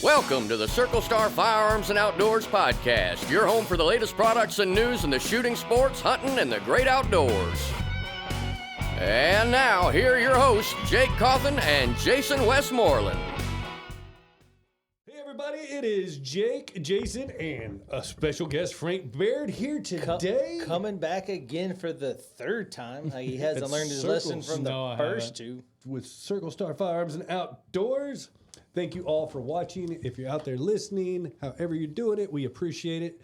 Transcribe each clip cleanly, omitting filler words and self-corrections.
Welcome to the Circle Star Firearms and Outdoors podcast, your home for the latest products and news in the shooting sports, hunting, and the great outdoors. And now, here are your hosts, Jake Cawthon and Jason Westmoreland. Hey everybody, it is Jake, Jason, and a special guest, Frank Baird, here today. Coming back again for the third time. Like he hasn't learned his lesson from the first two. With Circle Star Firearms and Outdoors. Thank you all for watching. If you're out there listening, however you're doing it, we appreciate it.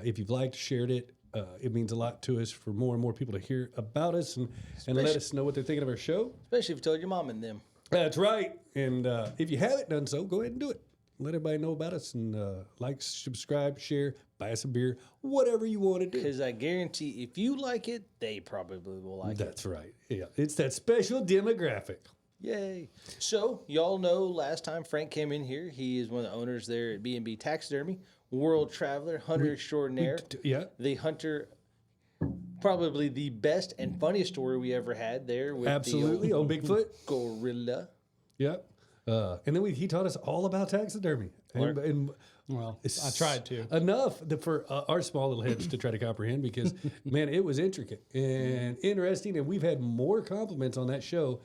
If you've liked, shared it, it means a lot to us for more and more people to hear about us and let us know what they're thinking of our show. Especially if you told your mom and them. That's right. And if you haven't done so, go ahead and do it. Let everybody know about us and like, subscribe, share, buy us a beer, whatever you want to do. Because I guarantee if you like it, they probably will like it. That's right. Yeah, it's that special demographic. Yay. So, y'all know last time Frank came in here, he is one of the owners there at B&B Taxidermy, world traveler, hunter extraordinaire. Yeah. The hunter, probably the best and funniest story we ever had there. With Absolutely. The old Bigfoot. Gorilla. Yep. And then he taught us all about taxidermy. And Well, I tried to. Enough for our small little heads to try to comprehend because, man, it was intricate and interesting. And we've had more compliments on that show.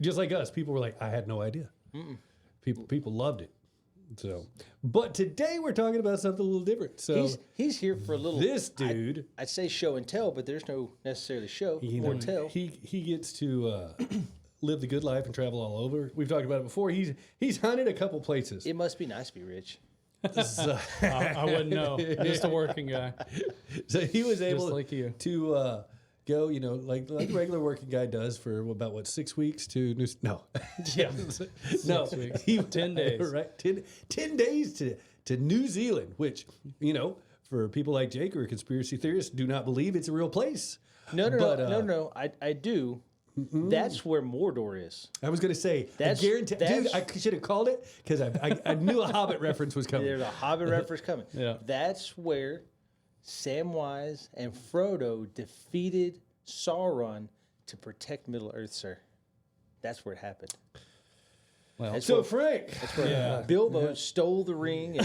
Just like us, people were like, I had no idea. People loved it. So, but today we're talking about something a little different. So he's here for a little. This dude, I'd say show and tell, but there's no necessarily show or tell. He gets to live the good life and travel all over. We've talked about it before. He's hunted a couple places. It must be nice to be rich. So, I wouldn't know. Just a working guy. So he was able like you. to go, like a regular working guy does for about 6 weeks to no, Yeah. no, 6 weeks. 10 days. right? 10 days to New Zealand, which for people like Jake or conspiracy theorists, do not believe it's a real place. No. I do. That's where Mordor is. I was going to say, I guarantee, dude, I should have called it because I knew a Hobbit reference was coming. There's a Hobbit reference coming. Yeah. That's where Samwise and Frodo defeated Sauron to protect Middle Earth, sir. That's where it happened. Well, Frank. That's where Bilbo stole the ring.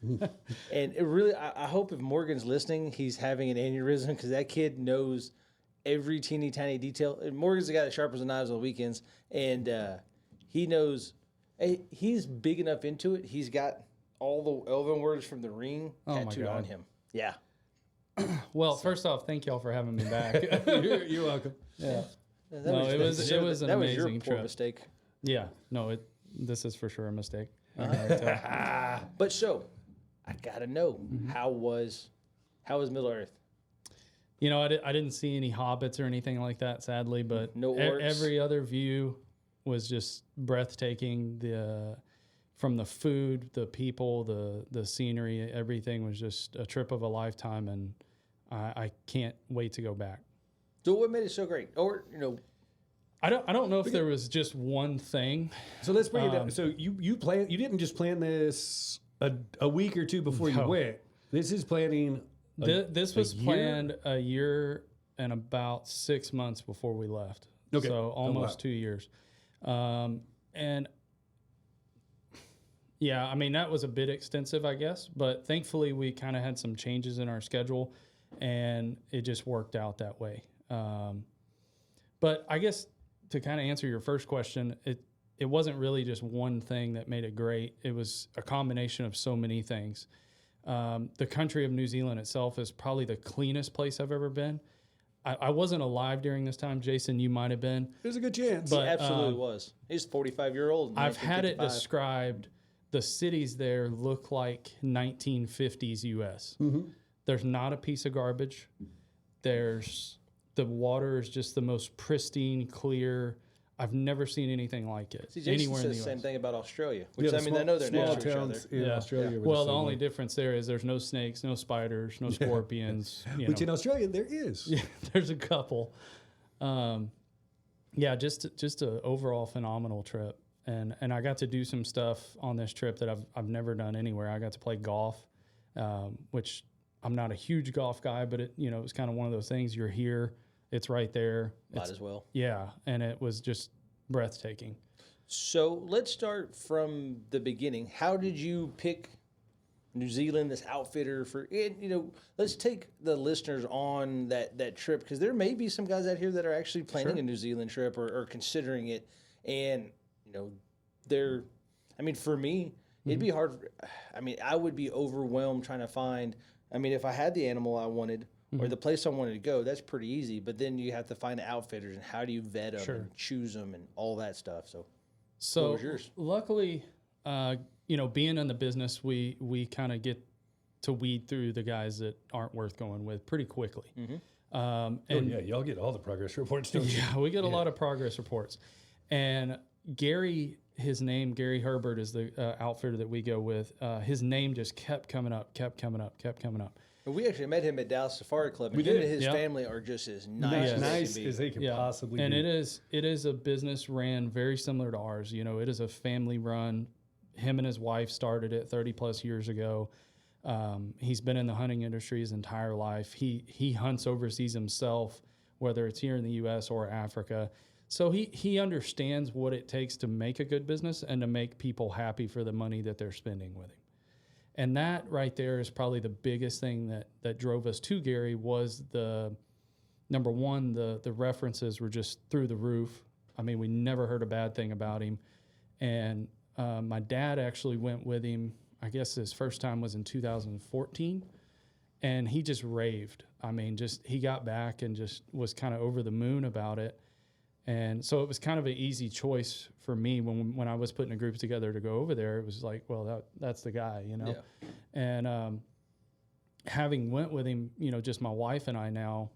And it really, I hope if Morgan's listening, he's having an aneurysm because that kid knows every teeny tiny detail. And Morgan's the guy that sharpens the knives on the weekends, and he knows. He's big enough into it. He's got all the elven words from the ring tattooed on him. Yeah. well, first off, thank y'all for having me back. You're welcome. Yeah. That was an that was amazing your poor trip. mistake. Yeah. No, this is for sure a mistake. But so, I gotta know how was Middle Earth? I didn't see any hobbits or anything like that, sadly, but No orcs? Every other view was just breathtaking. From the food, the people, the scenery, everything was just a trip of a lifetime, and I can't wait to go back. So what made it so great? Or I don't know if there was just one thing. So let's bring it down. So you didn't just plan this a week or two before you went. This is planning. This was planned a year and about 6 months before we left. Okay. So almost 2 years. And yeah, I mean, that was a bit extensive, I guess, but thankfully we kind of had some changes in our schedule and it just worked out that way. But I guess to kind of answer your first question, it wasn't really just one thing that made it great. It was a combination of so many things. The country of New Zealand itself is probably the cleanest place I've ever been. I wasn't alive during this time. Jason, you might have been. There's a good chance. he absolutely was. He's 45-year-old. I've had it described. The cities there look like 1950s U.S. Mm-hmm. There's not a piece of garbage. The water is just the most pristine, clear. I've never seen anything like it anywhere in the U.S. Same thing about Australia, which Yeah, I know they're small next to each other. towns in Australia. were Well, the same only way. difference there is there's no snakes, no spiders, no scorpions. Which in Australia there is. Yeah, there's a couple. Just an overall phenomenal trip. And I got to do some stuff on this trip that I've never done anywhere. I got to play golf, which I'm not a huge golf guy, but it was kind of one of those things. You're here, it's right there. Might as well. Yeah, and it was just breathtaking. So let's start from the beginning. How did you pick New Zealand, this outfitter for it? Let's take the listeners on that trip, because there may be some guys out here that are actually planning a New Zealand trip or considering it. And, for me, it'd be hard. I would be overwhelmed trying to find, if I had the animal I wanted or the place I wanted to go, that's pretty easy. But then you have to find the outfitters and how do you vet them and choose them and all that stuff. So what was yours? Luckily, being in the business, we kind of get to weed through the guys that aren't worth going with pretty quickly. Y'all get all the progress reports, don't you? Yeah, we get a lot of progress reports. And Gary, his name, Gary Herbert, is the outfitter that we go with. His name just kept coming up. And we actually met him at Dallas Safari Club. And him and his family are just as nice as they can possibly be. And it is a business ran very similar to ours. It is a family run. Him and his wife started it 30 plus years ago. He's been in the hunting industry his entire life. He hunts overseas himself, whether it's here in the U.S. or Africa. So he understands what it takes to make a good business and to make people happy for the money that they're spending with him. And that right there is probably the biggest thing that drove us to Gary was number one, the references were just through the roof. We never heard a bad thing about him. And my dad actually went with him. I guess his first time was in 2014, and he just raved. He got back and just was kind of over the moon about it. And so it was kind of an easy choice for me when I was putting a group together to go over there. It was like, well, that's the guy, Yeah. And having went with him, just my wife and I now,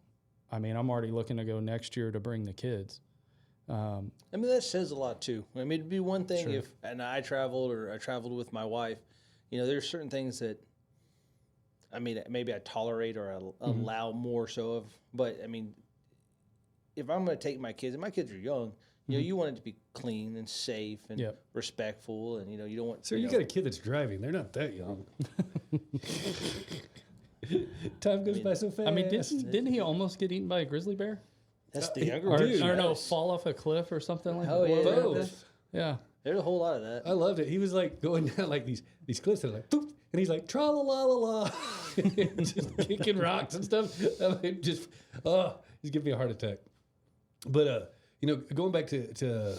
I'm already looking to go next year to bring the kids. That says a lot too. It'd be one thing if I traveled with my wife. There's certain things that, maybe I tolerate or allow more so of. But if I'm going to take my kids, and my kids are young, you want it to be clean and safe and respectful, and you don't want. Sir, you got a kid that's driving. They're not that young. Time goes by so fast. Didn't he almost get eaten by a grizzly bear? That's the younger dude. Or no, fall off a cliff or something like that. Oh yeah, both. Yeah. There's a whole lot of that. I loved it. He was like going down like these cliffs and like, boop, and he's like tra la la la la, just kicking rocks and stuff. He's giving me a heart attack. But going back to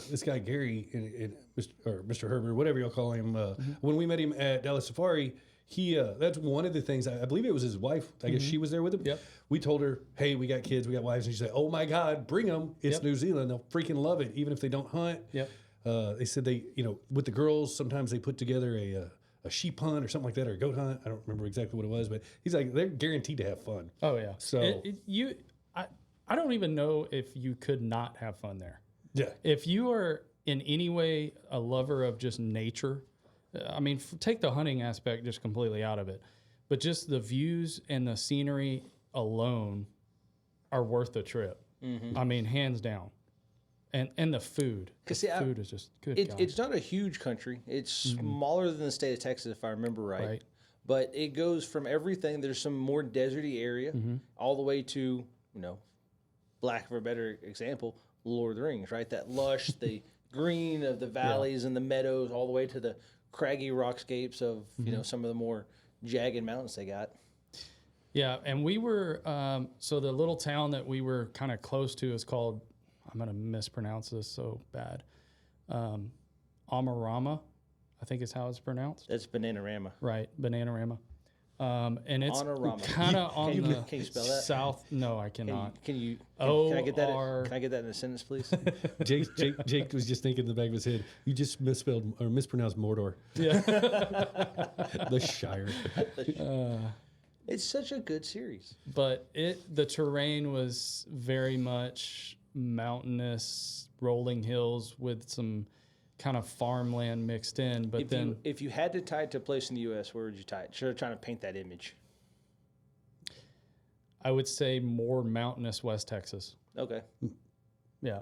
this guy Gary and Mr. Herbert, whatever y'all call him, when we met him at Dallas Safari, he that's one of the things. I believe it was his wife. I guess she was there with him. Yep. We told her, "Hey, we got kids, we got wives," and she said, "Oh my God, bring them! It's New Zealand. They'll freaking love it, even if they don't hunt." Yep. They said with the girls, sometimes they put together a sheep hunt or something like that, or a goat hunt. I don't remember exactly what it was, but he's like, they're guaranteed to have fun. Oh yeah. So I don't even know if you could not have fun there. Yeah. If you are in any way a lover of just nature, take the hunting aspect just completely out of it, but just the views and the scenery alone are worth the trip. Hands down. And the food. Because food is just good. It's not a huge country. It's smaller than the state of Texas, if I remember right. But it goes from everything. There's some more deserty area all the way to, lack of a better example, Lord of the Rings, right? That lush, the green of the valleys and the meadows, all the way to the craggy rockscapes of some of the more jagged mountains they got. Yeah, and we were so the little town that we were kind of close to is called, I'm going to mispronounce this so bad, Amarama, I think is how it's pronounced. That's Bananarama. Right, Bananarama. And it's kind of on the can you spell that? South. No, I cannot. Can I get that? Can I get that in a sentence, please? Jake was just thinking in the back of his head, you just misspelled or mispronounced Mordor. Yeah. The Shire. It's such a good series. But the terrain was very much mountainous, rolling hills with some kind of farmland mixed in. But if you had to tie it to a place in the U.S., where would you tie it? Sure, trying to paint that image. I would say more mountainous West Texas. Okay. Yeah.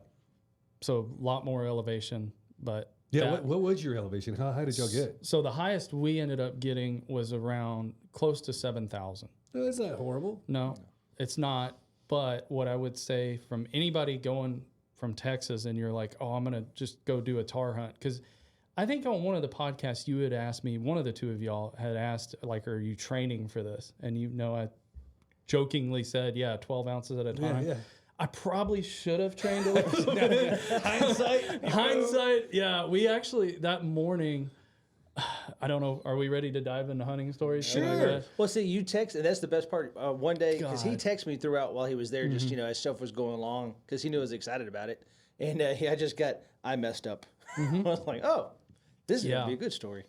So a lot more elevation, but yeah. What was your elevation? How high did y'all get? So the highest we ended up getting was around close to 7,000. No, that's not horrible. No, it's not. But what I would say from anybody going from Texas and you're like, oh, I'm going to just go do a tar hunt. Because I think on one of the podcasts you had asked me, one of the two of y'all had asked, like, are you training for this? And I jokingly said, yeah, 12 ounces at a time. Yeah. I probably should have trained a little bit. Hindsight. Yeah, we actually, that morning, I don't know, are we ready to dive into hunting stories? Sure. Well, see, you text, and that's the best part. One day, because he texted me throughout while he was there, just, as stuff was going along, because he knew I was excited about it. And I messed up. I was like, oh, this is going to be a good story.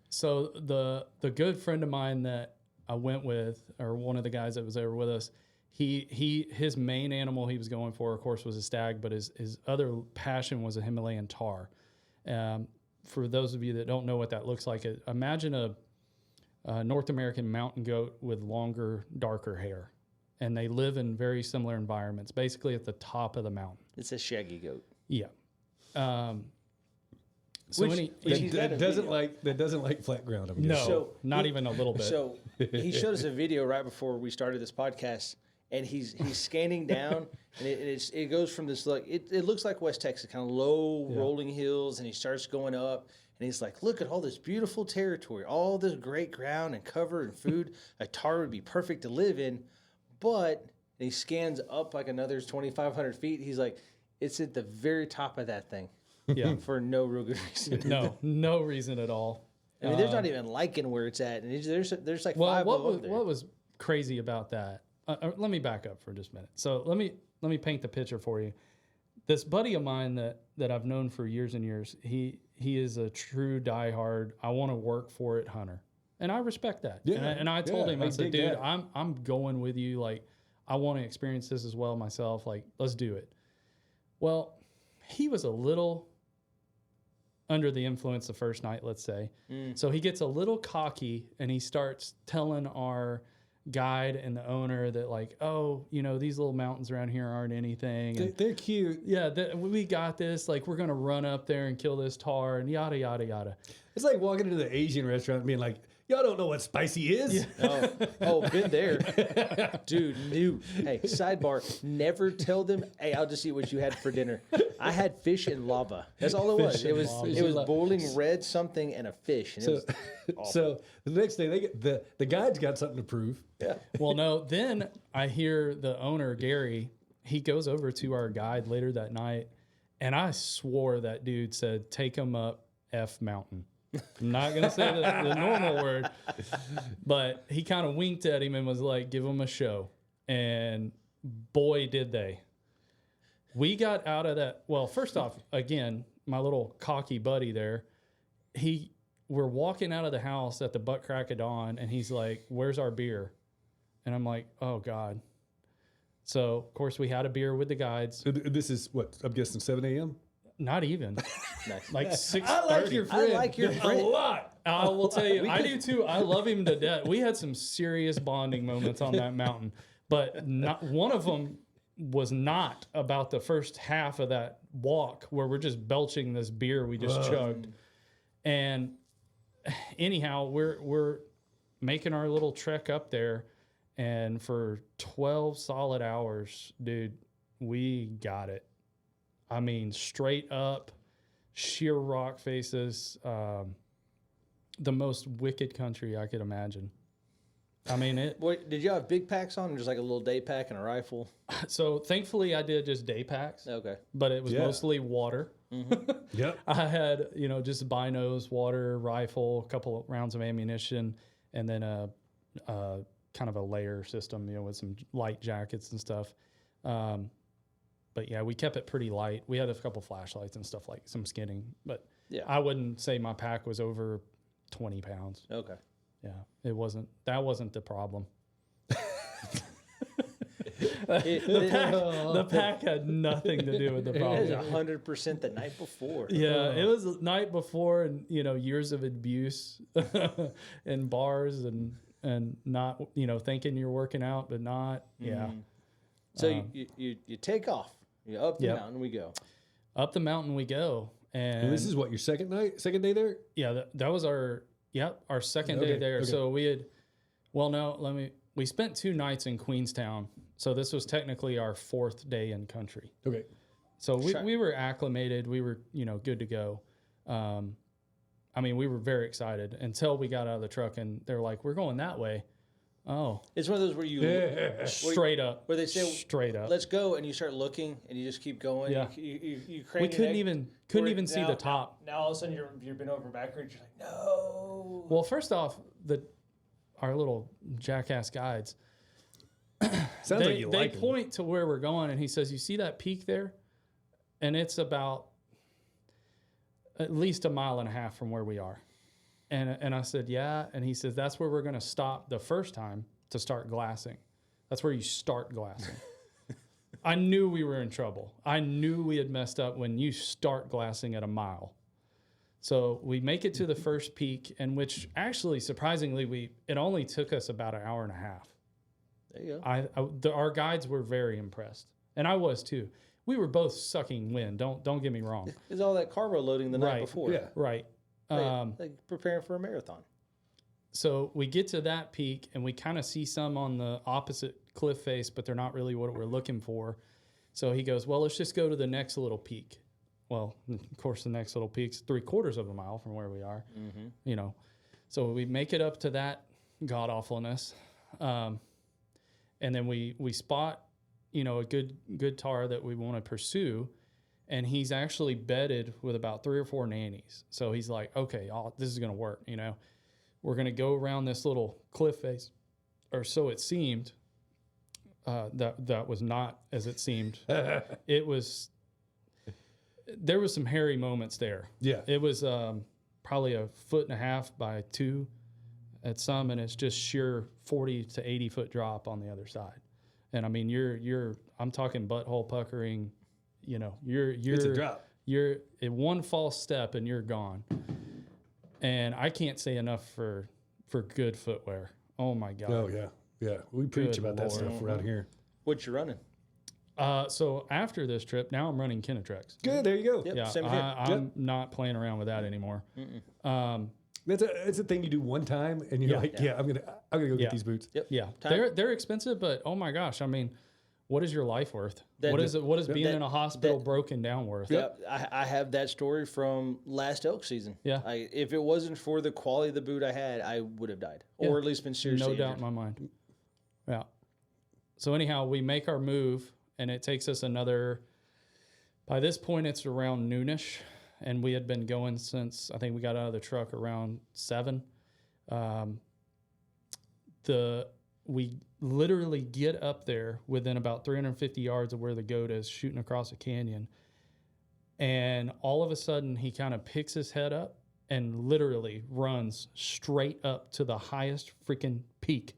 So the good friend of mine that I went with, or one of the guys that was there with us, his main animal he was going for, of course, was a stag, but his other passion was a Himalayan tar. For those of you that don't know what that looks like, imagine a North American mountain goat with longer, darker hair. And they live in very similar environments, basically at the top of the mountain. It's a shaggy goat. Yeah. That doesn't like flat ground. Not even a little bit. So he showed us a video right before we started this podcast, and he's scanning down, and it goes from this, like, it looks like West Texas, kind of low rolling hills, and he starts going up, and he's like, look at all this beautiful territory, all this great ground and cover and food. A tar would be perfect to live in, but and he scans up like another 2,500 feet. He's like, it's at the very top of that thing. Yeah. For no real good reason. No reason at all. I mean, there's not even liking where it's at, and there's like five of them. What was crazy about that? Let me back up for just a minute. So let me paint the picture for you. This buddy of mine that I've known for years and years, he is a true diehard, I want to work for it hunter, and I respect that. Yeah, and I told him, I said, dude, I'm going with you. Like, I want to experience this as well myself. Like, let's do it. Well, he was a little under the influence the first night, let's say. So he gets a little cocky and he starts telling our guide and the owner that, like, oh, these little mountains around here aren't anything. They're cute. Yeah, we got this. Like, we're going to run up there and kill this tar and yada, yada, yada. It's like walking into the Asian restaurant and being like, y'all don't know what spicy is. Yeah. Oh, been there. Dude, new. Hey, sidebar, never tell them, hey, I'll just eat what you had for dinner. I had fish and lava. That's all it was. It was boiling red something and a fish. And so the next day, they get the guide's got something to prove. Yeah. Well, no, then I hear the owner, Gary, he goes over to our guide later that night, and I swore that dude said, take him up F mountain. I'm not going to say the normal word, but he kind of winked at him and was like, give him a show. And boy, did they. We got out of that. Well, first off, again, my little cocky buddy there, we're walking out of the house at the butt crack of dawn, and he's like, where's our beer? And I'm like, oh, God. So, of course, we had a beer with the guides. This is what, I'm guessing 7 a.m.? Not even. Nice. Like 6:30. I like your friend. A lot. I will tell you, I do too. I love him to death. We had some serious bonding moments on that mountain, but not one of them was not about the first half of that walk where we're just belching this beer we just chugged. And anyhow, we're making our little trek up there, and for 12 solid hours, dude, we got it. I mean, straight up, sheer rock faces, the most wicked country I could imagine. I mean, did you have big packs on, or just like a little day pack and a rifle? So thankfully, I did just day packs. Okay, but it was mostly water. Mm-hmm. Yep. I had just binos, water, rifle, a couple of rounds of ammunition, and then a kind of a layer system, with some light jackets and stuff. But yeah, we kept it pretty light. We had a couple flashlights and stuff, like some skinning, but I wouldn't say my pack was over 20 pounds. Okay. Yeah, that wasn't the problem. The pack had nothing to do with the problem. It was 100% the night before. Yeah, it was the night before, and years of abuse and bars and not thinking you're working out, but not. Yeah. So you take off. You're up the mountain we go. Up the mountain we go. And this is what, your second day there? Yeah, that was our second day there. Okay. So we spent 2 nights in Queenstown. So this was technically our 4th day in country. Okay. So we were acclimated. We were, good to go. We were very excited until we got out of the truck and they're like, we're going that way. Oh, It's one of those where you straight up. where they say straight up. let's go, and you start looking, and you just keep going. Yeah. You crane We your couldn't neck. even see the top. Now all of a sudden you're bent over backwards. You're like, no. Well, first off, our little jackass guides. Sounds like you they like him. point to where we're going, and he says, "You see that peak there?" And it's about at least 1.5 miles from where we are. And I said, "Yeah." And he says, "That's where we're going to stop the first time to start glassing. That's where you start glassing." I knew we were in trouble. I knew we had messed up when you start glassing at 1 mile. So we make it to the first peak, and which actually, surprisingly, it only took us about 1.5 hours. There you go. Our guides were very impressed, and I was too. We were both sucking wind. Don't get me wrong. It's all that carbo loading the night Right. before. Yeah. Right. Like preparing for a marathon. So we get to that peak, and we kind of see some on the opposite cliff face, but they're not really what we're looking for. So he goes, "Well, let's just go to the next little peak." Well, of course, the next little peak's 3/4 of a mile from where we are. Mm-hmm. So we make it up to that god awfulness, and then we spot, a good tar that we want to pursue, and he's actually bedded with about 3 or 4 nannies. So he's like, "Okay, this is going to work. We're going to go around this little cliff face," or so it seemed. That was not as it seemed. It was. There was some hairy moments there. Yeah. It was probably 1.5 feet by 2 at some, and it's just sheer 40 to 80 foot drop on the other side. And I mean, I'm talking butthole puckering. It's a drop. You're in one false step and you're gone. And I can't say enough for good footwear. Oh my God. Oh yeah, yeah. We preach Good about that Lord. stuff around here. What you running? So after this trip, now I'm running Kinetrex. Good. There you go. Yep, Yeah, same here. I'm not playing around with that anymore. It's a thing you do one time, and you're like, I'm gonna go get these boots. Yep. Yeah, Time. they're expensive, but oh my gosh, I mean, what is your life worth? That- What is being that- in a hospital broken down worth? Yep. I have that story from last elk season. Yeah. If it wasn't for the quality of the boot I had, I would have died, or at least been seriously No injured. doubt in my mind. Yeah. So anyhow, we make our move, and it takes us another. By this point, it's around noonish, and we had been going since I think we got out of the truck around 7. We literally get up there within about 350 yards of where the goat is, shooting across a canyon, and all of a sudden he kind of picks his head up and literally runs straight up to the highest freaking peak.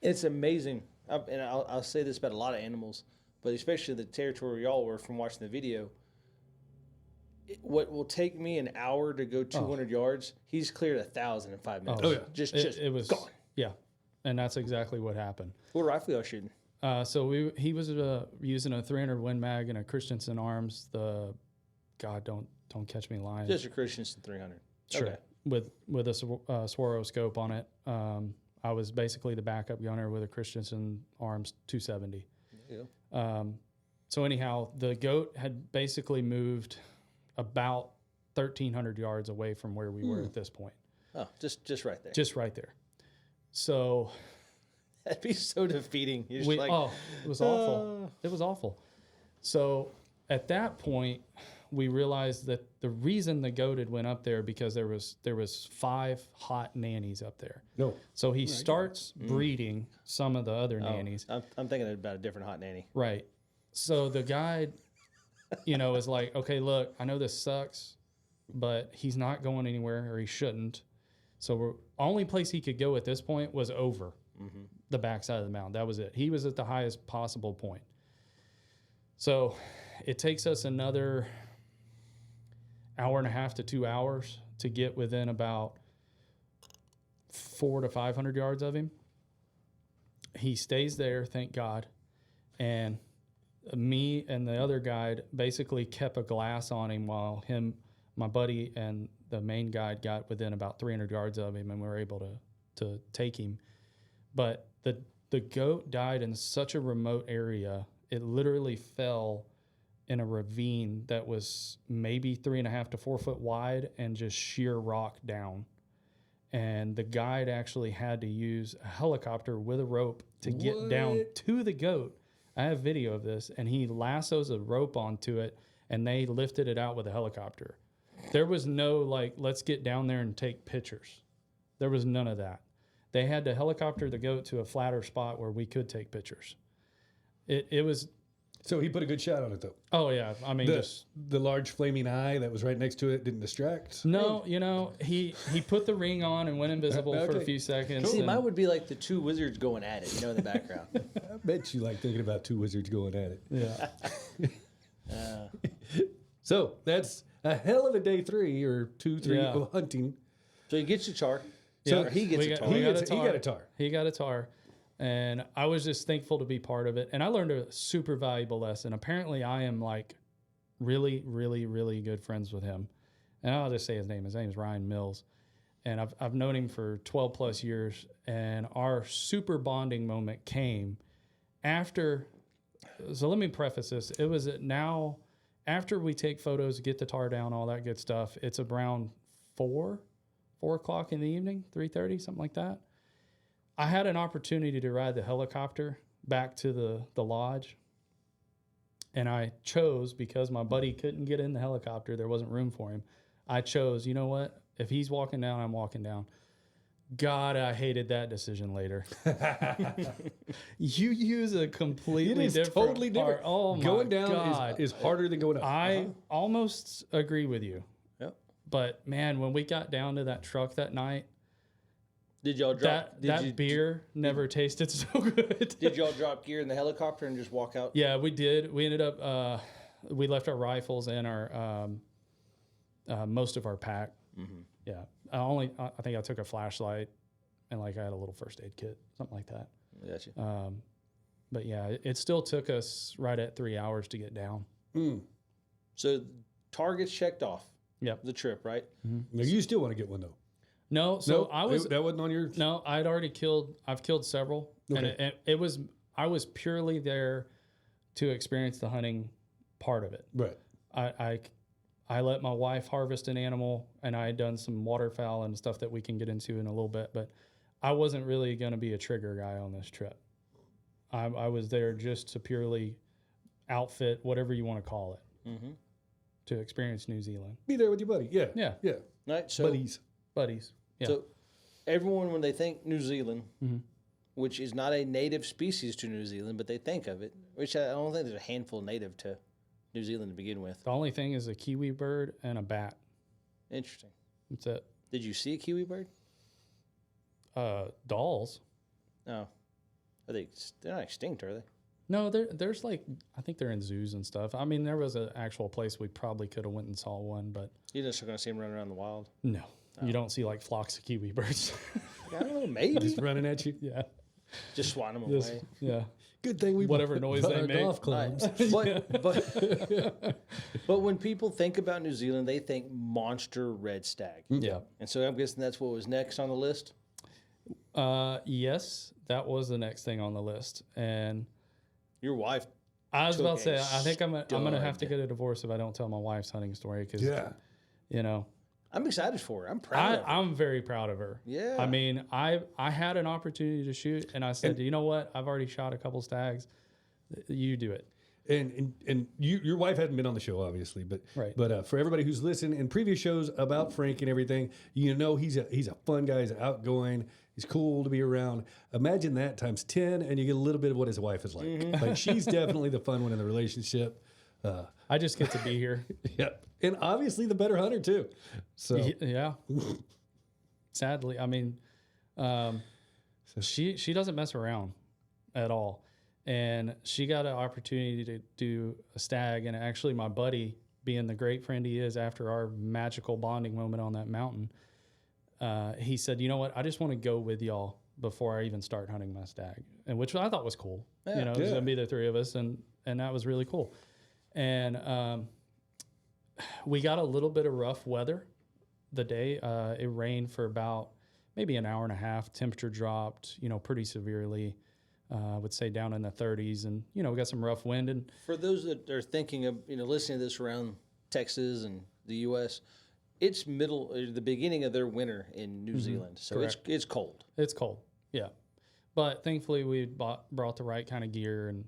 It's amazing, and I'll say this about a lot of animals, but especially the territory y'all were from watching the video. What will take me an hour to go 200 yards, he's cleared 1,000 in 5 minutes. Oh, yeah. Just It was gone. Yeah, and that's exactly what happened. What rifle y'all shooting? So he was using a 300 Win Mag and a Christensen Arms. Don't catch me lying. Just a Christensen 300. Sure. Okay. With a Swaro scope on it. I was basically the backup gunner with a Christensen Arms 270. There you go. So anyhow, the goat had basically moved about 1,300 yards away from where we were at this point. Oh, just right there. Just right there. So That'd be so defeating. You're just it was awful. It was awful. So at that point, we realized that the reason the goat had went up there because there was 5 hot nannies up there. No. So he starts breeding some of the other nannies. I'm thinking about a different hot nanny. Right. So the guide, is like, okay, look, I know this sucks, but he's not going anywhere, or he shouldn't. So only place he could go at this point was over the backside of the mountain. That was it. He was at the highest possible point. So it takes us another 1.5 to 2 hours to get within about 400 to 500 yards of him. He stays there, thank God. And me and the other guide basically kept a glass on him while my buddy and the main guide got within about 300 yards of him, and we were able to take him. But the goat died in such a remote area, it literally fell in a ravine that was maybe 3.5 to 4 foot wide and just sheer rock down. And the guide actually had to use a helicopter with a rope to get down to the goat. I have video of this, and he lassos a rope onto it, and they lifted it out with a helicopter. There was no, like, let's get down there and take pictures. There was none of that. They had to helicopter the goat to a flatter spot where we could take pictures. It was... So he put a good shot on it, though. Oh, yeah. I mean, the large flaming eye that was right next to it didn't distract? No, you know, he put the ring on and went invisible for a few seconds. See, mine would be like the two wizards going at it, you know, in the background. I bet you like thinking about two wizards going at it. Yeah. So that's a hell of a day 3 or 2, 3 Yeah. of hunting. So he gets a tar. So Or he gets a tar. He got a tar. He got a tar. And I was just thankful to be part of it. And I learned a super valuable lesson. Apparently, I am like really, really, really good friends with him. And I'll just say his name. His name is Ryan Mills. And I've known him for 12 plus years. And our super bonding moment came after. So let me preface this. It was now after we take photos, get the tar down, all that good stuff. It's around 4 o'clock in the evening, 3:30, something like that. I had an opportunity to ride the helicopter back to the lodge. And I chose, because my buddy couldn't get in the helicopter, there wasn't room for him. I chose, you know what? If he's walking down, I'm walking down. God, I hated that decision later. You use a completely different totally different. part. Oh my going down God. is harder than going up. I almost agree with you. Yep. But man, when we got down to that truck that night, Did y'all drop that beer never tasted so good. Did y'all drop gear in the helicopter and just walk out? Yeah, we did. We ended up we left our rifles and our most of our pack. Mm-hmm. Yeah, I think I took a flashlight and like I had a little first aid kit, something like that. Gotcha. But yeah, it still took us right at 3 hours to get down. So targets checked off. Yep. The trip, right? Now, you still want to get one, though. No, so I was that wasn't on your. No, I'd already killed. I've killed several, Okay. and it was. I was purely there to experience the hunting part of it. Right. I let my wife harvest an animal, and I had done some waterfowl and stuff that we can get into in a little bit. But I wasn't really going to be a trigger guy on this trip. I was there just to purely outfit, whatever you want to call it, to experience New Zealand. Be there with your buddy. Yeah. Yeah. Yeah. Right. So Buddies. Yeah. So everyone, when they think New Zealand, which is not a native species to New Zealand, but they think of it, which I don't think there's a handful native to New Zealand to begin with. The only thing is a kiwi bird and a bat. Interesting. That's it. Did you see a kiwi bird? Dolls. No. They're not extinct, are they? No, there's like, I think they're in zoos and stuff. I mean, there was an actual place we probably could have went and saw one, but You're just going to see them running around the wild. no, you don't see like flocks of kiwi birds. I don't know, maybe. Just running at you. Yeah. Just swat them Just- away. yeah. Good thing we Whatever bought noise they our make. golf clubs. But when people think about New Zealand, they think monster red stag. Yeah. And so I'm guessing that's what was next on the list. Yes, that was the next thing on the list. And Your wife. I was about to say, a I think I'm going to have to stud. get a divorce if I don't tell my wife's hunting story. Cause Yeah. you know, I'm excited for her. I'm proud of her. I'm very proud of her. Yeah. I mean, I had an opportunity to shoot, and I said, you know what? I've already shot a couple stags. You do it. And your wife hadn't been on the show, obviously, but Right. But for everybody who's listened in previous shows about Frank and everything, you know he's a fun guy. He's outgoing. He's cool to be around. Imagine that times 10, and you get a little bit of what his wife is like. Like she's definitely the fun one in the relationship. I just get to be here. Yep, and obviously the better hunter too. So Yeah. Sadly, I mean, she doesn't mess around at all, and she got an opportunity to do a stag, and actually, my buddy, being the great friend he is, after our magical bonding moment on that mountain, he said, "You know what? I just want to go with y'all before I even start hunting my stag," and which I thought was cool. Yeah. You know, it was gonna be the three of us, and that was really cool. And we got a little bit of rough weather the day. It rained for about maybe an hour and a half. Temperature dropped, pretty severely. I would say down in the 30s, and we got some rough wind. And For those that are thinking of listening to this around Texas and the U.S., it's the beginning of their winter in New Zealand, so it's cold. It's cold, yeah. But thankfully, we brought the right kind of gear and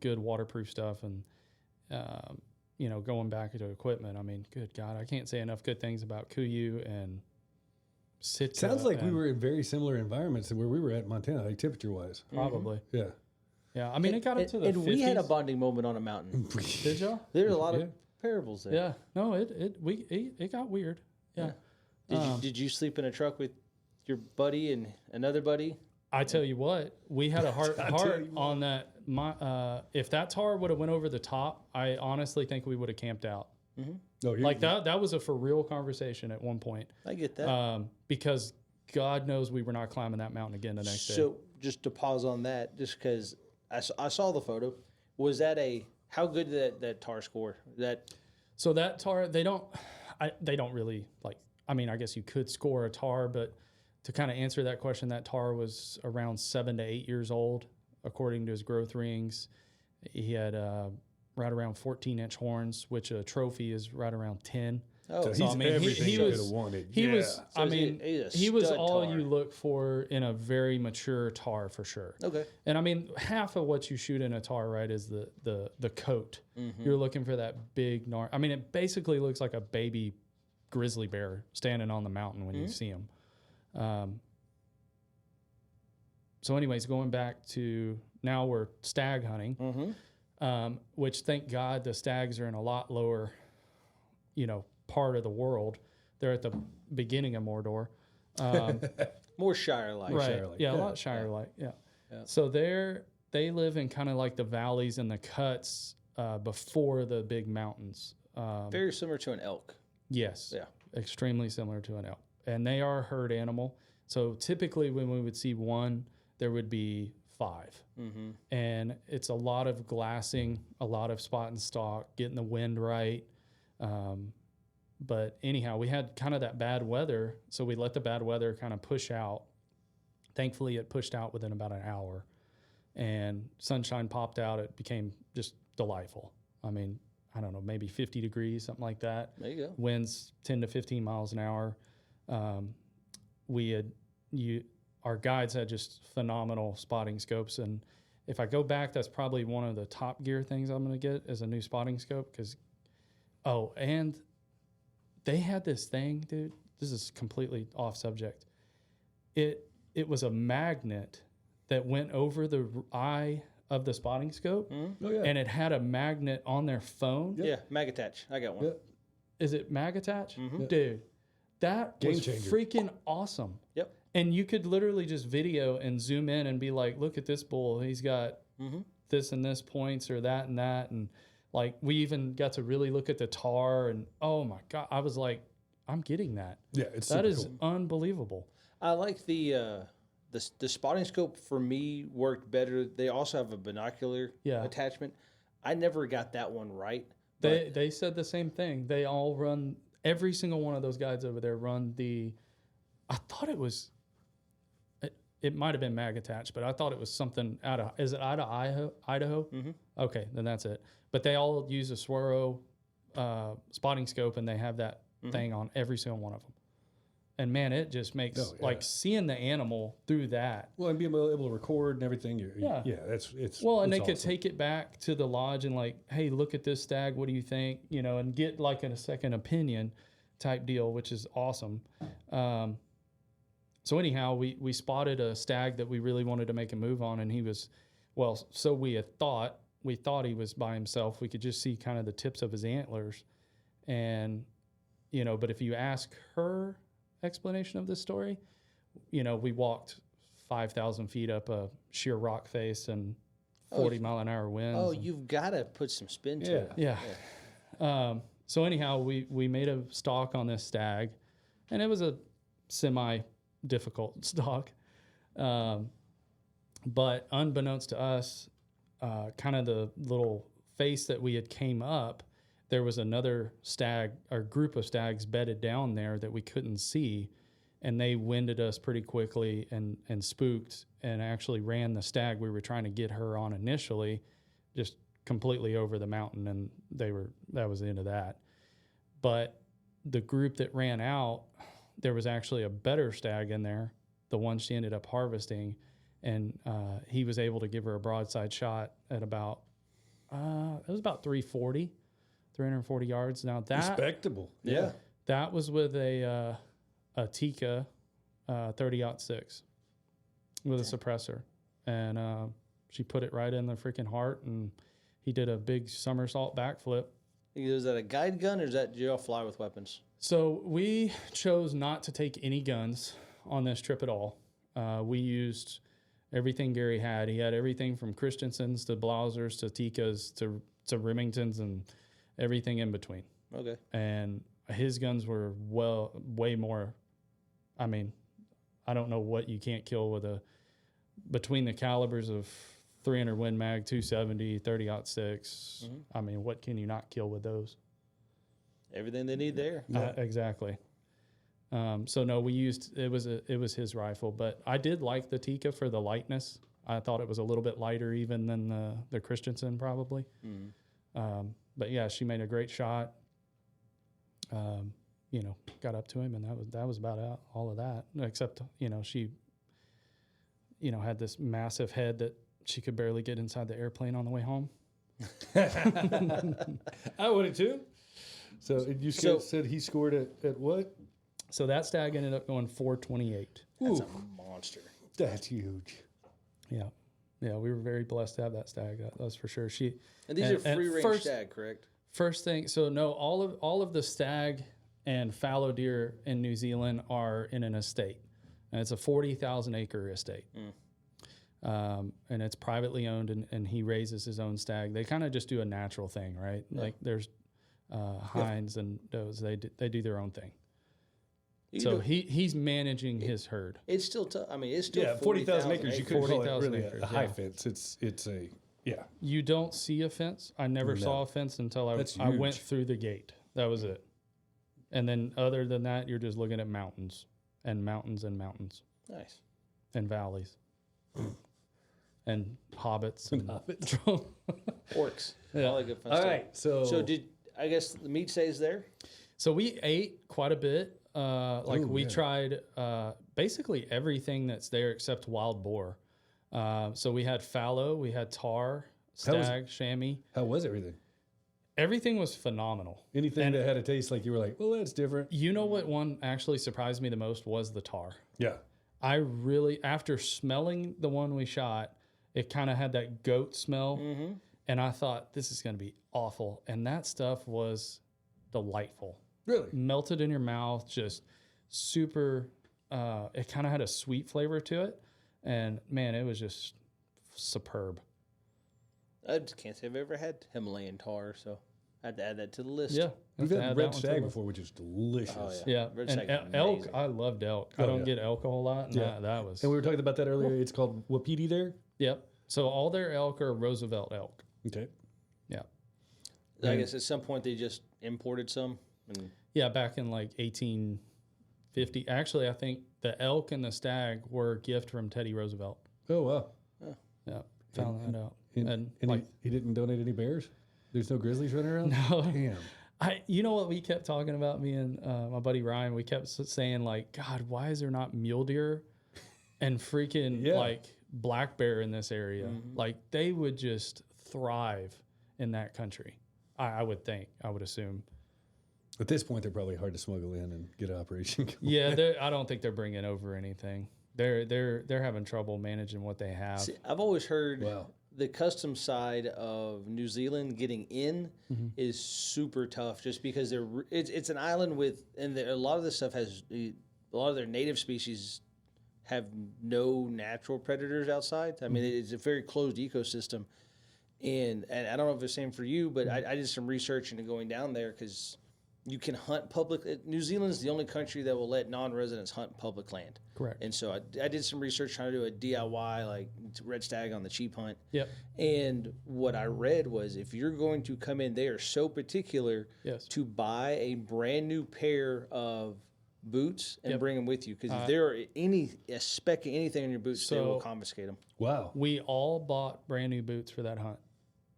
good waterproof stuff, and going back to equipment. I mean, good God, I can't say enough good things about Kuyu and Sitka. Sounds like we were in very similar environments than where we were at in Montana, like temperature wise. Probably, Yeah. yeah. I mean, it got up to the 50s. And we had a bonding moment on a mountain. Did y'all? There's a lot of parables there. Yeah. No, it got weird. Yeah. Did you sleep in a truck with your buddy and another buddy? I tell you what, we had a heart on that. If that tar would have went over the top, I honestly think we would have camped out. No, Like that was a for real conversation at one point. I get that. Because God knows we were not climbing that mountain again the next day. So just to pause on that, just because I saw the photo, was that how good did that tar score? So that tar, they don't really like. I mean, I guess you could score a tar, but to kind of answer that question, that tar was around 7 to 8 years old, according to his growth rings. He had right around 14-inch horns, which a trophy is right around 10. Oh, so he's everything he you could was. have wanted. He Yeah. was. So I mean, he's a he was stud all tar. you look for in a very mature tar for sure. Okay. And I mean, half of what you shoot in a tar, right, is the coat. You're looking for that big I mean, it basically looks like a baby grizzly bear standing on the mountain when you see him. So anyways, going back to now we're stag hunting, which thank God the stags are in a lot lower, part of the world. They're at the beginning of Mordor. More Shire-like. Right. Shire-like. Yeah, a Yeah. lot Shire-like. Yeah. So they live in kind of like the valleys and the cuts before the big mountains. Very similar to an elk. Yes. Yeah. Extremely similar to an elk. And they are a herd animal. So typically when we would see one, there would be 5. And it's a lot of glassing, a lot of spot and stalk, getting the wind right. But anyhow, we had kind of that bad weather. So we let the bad weather kind of push out. Thankfully, it pushed out within about an hour. And sunshine popped out. It became just delightful. I mean, I don't know, maybe 50 degrees, something like that. There you go. Winds 10 to 15 miles an hour. Our guides had just phenomenal spotting scopes. And if I go back, that's probably one of the top gear things I'm going to get is a new spotting scope. And they had this thing, dude. This is completely off subject. It was a magnet that went over the eye of the spotting scope, Oh, yeah. and it had a magnet on their phone. Yeah, mag attach. I got one. Yep. Is it mag attach? Dude, that Game was changer. freaking awesome. Yep. And you could literally just video and zoom in and be like, look at this bull. He's got this and this points or that and that. And like, we even got to really look at the tar and oh my God, I was like, I'm getting that. Yeah, it's That super is cool. unbelievable. I like the spotting scope for me worked better. They also have a binocular attachment. I never got that one right. They said the same thing. They all run, every single one of those guides over there run I thought it might have been mag attached, but I thought it was something is it out of Idaho? Okay, then that's it. But they all use a Swaro spotting scope, and they have that thing on every single one of them. And man, it just makes like seeing the animal through that. Well, and being able to record and everything. It's well, and it's they could awesome. take it back to the lodge and like, hey, look at this stag. What do you think? And get like a second opinion type deal, which is awesome. So anyhow, we spotted a stag that we really wanted to make a move on, and he was, so we had thought. We thought he was by himself. We could just see kind of the tips of his antlers, and but if you ask her explanation of this story, we walked 5,000 feet up a sheer rock face and 40 mile an hour winds. Oh, you've got to put some spin to it. Yeah. So anyhow, we made a stalk on this stag, and it was a semi-difficult stalk. But unbeknownst to us, kind of the little face that we had came up, there was another stag or group of stags bedded down there that we couldn't see. and they winded us pretty quickly and spooked and actually ran the stag we were trying to get her on initially just completely over the mountain, and that was the end of that. But the group that ran out, there was actually a better stag in there, the one she ended up harvesting, and he was able to give her a broadside shot at about it was about 340 yards. Now that Respectable. Yeah. that was with a Tika 30-06 with a suppressor, and she put it right in the freaking heart, and he did a big somersault backflip. Is that a guide gun, or is that do y'all fly with weapons? So we chose not to take any guns on this trip at all. We used everything Gary had. He had everything from Christensen's to Blausers to Tikas to Remingtons and everything in between. Okay. And his guns were way more. I mean, I don't know what you can't kill with between the calibers of 300 Win Mag, 270, 30-06. Mm-hmm. I mean, what can you not kill with those? Everything they need there. Exactly. So no, we used it was his rifle, but I did like the Tika for the lightness. I thought it was a little bit lighter even than the Christensen probably. Mm-hmm. But yeah, she made a great shot. Got up to him, and that was about all of that. Except she had this massive head that she could barely get inside the airplane on the way home. I would have too. So you said he scored at what? So that stag ended up going 428. That's a monster. That's huge. Yeah. Yeah, we were very blessed to have that stag. That's for sure. And these are free range stag, correct? First thing, so no, all of the stag and fallow deer in New Zealand are in an estate, and it's a 40,000 acre estate, and it's privately owned, and he raises his own stag. They kind of just do a natural thing, right? Yeah. Like there's hinds and does. They do their own thing. So he's managing his herd. It's still tough. I mean, it's still 40,000 acres. You could call it really acres, a high fence. It's a You don't see a fence. I never saw a fence until I went through the gate. That was it. And then other than that, you're just looking at mountains and mountains and mountains. Nice. And valleys. And hobbits. And Orcs. Yeah. All that good fun all stuff. right. So I guess the meat stays there? So we ate quite a bit. We tried basically everything that's there except wild boar. So we had fallow, we had tar, stag, chamois. How was everything? Everything was phenomenal. Anything that had a taste like you were like, well, that's different. You know what one actually surprised me the most was the tar. Yeah. I really, after smelling the one we shot, it kind of had that goat smell. Mm-hmm. And I thought, this is going to be awful. And that stuff was delightful. Really? Melted in your mouth, just super, it kind of had a sweet flavor to it. And man, it was just superb. I just can't say I've ever had Himalayan tar, so I had to add that to the list. Yeah. We've had red stag before, which is delicious. Oh, Yeah. Red And stag is elk, amazing. I loved elk. I don't get elk a whole lot. And that was. And we were talking about that earlier. It's called wapiti there. Yep. So all their elk are Roosevelt elk. Okay. Yeah. I guess at some point they just imported some. And Yeah, back in like 1850. Actually, I think the elk and the stag were a gift from Teddy Roosevelt. Oh, wow. Yeah, found that out. And he didn't donate any bears? There's no grizzlies running around? No. Damn. You know what we kept talking about, me and my buddy Ryan? We kept saying, like, God, why is there not mule deer and freaking like black bear in this area? Mm-hmm. Like, they would just thrive in that country. I would think, I would assume. At this point, they're probably hard to smuggle in and get an operation going. Yeah, I don't think they're bringing over anything. They're having trouble managing what they have. See, I've always heard the custom side of New Zealand getting in is super tough, just because it's an island with, and a lot of this stuff has a lot of their native species have no natural predators outside. I mean, it's a very closed ecosystem, and I don't know if it's the same for you, but I did some research into going down there because you can hunt public. New Zealand is the only country that will let non-residents hunt public land. Correct. And so I did some research trying to do a DIY, like red stag on the cheap hunt. Yep. And what I read was, if you're going to come in, they are so particular Yes. to buy a brand new pair of boots and Yep. bring them with you, because if there are a speck of anything in your boots, they will confiscate them. Wow. We all bought brand new boots for that hunt,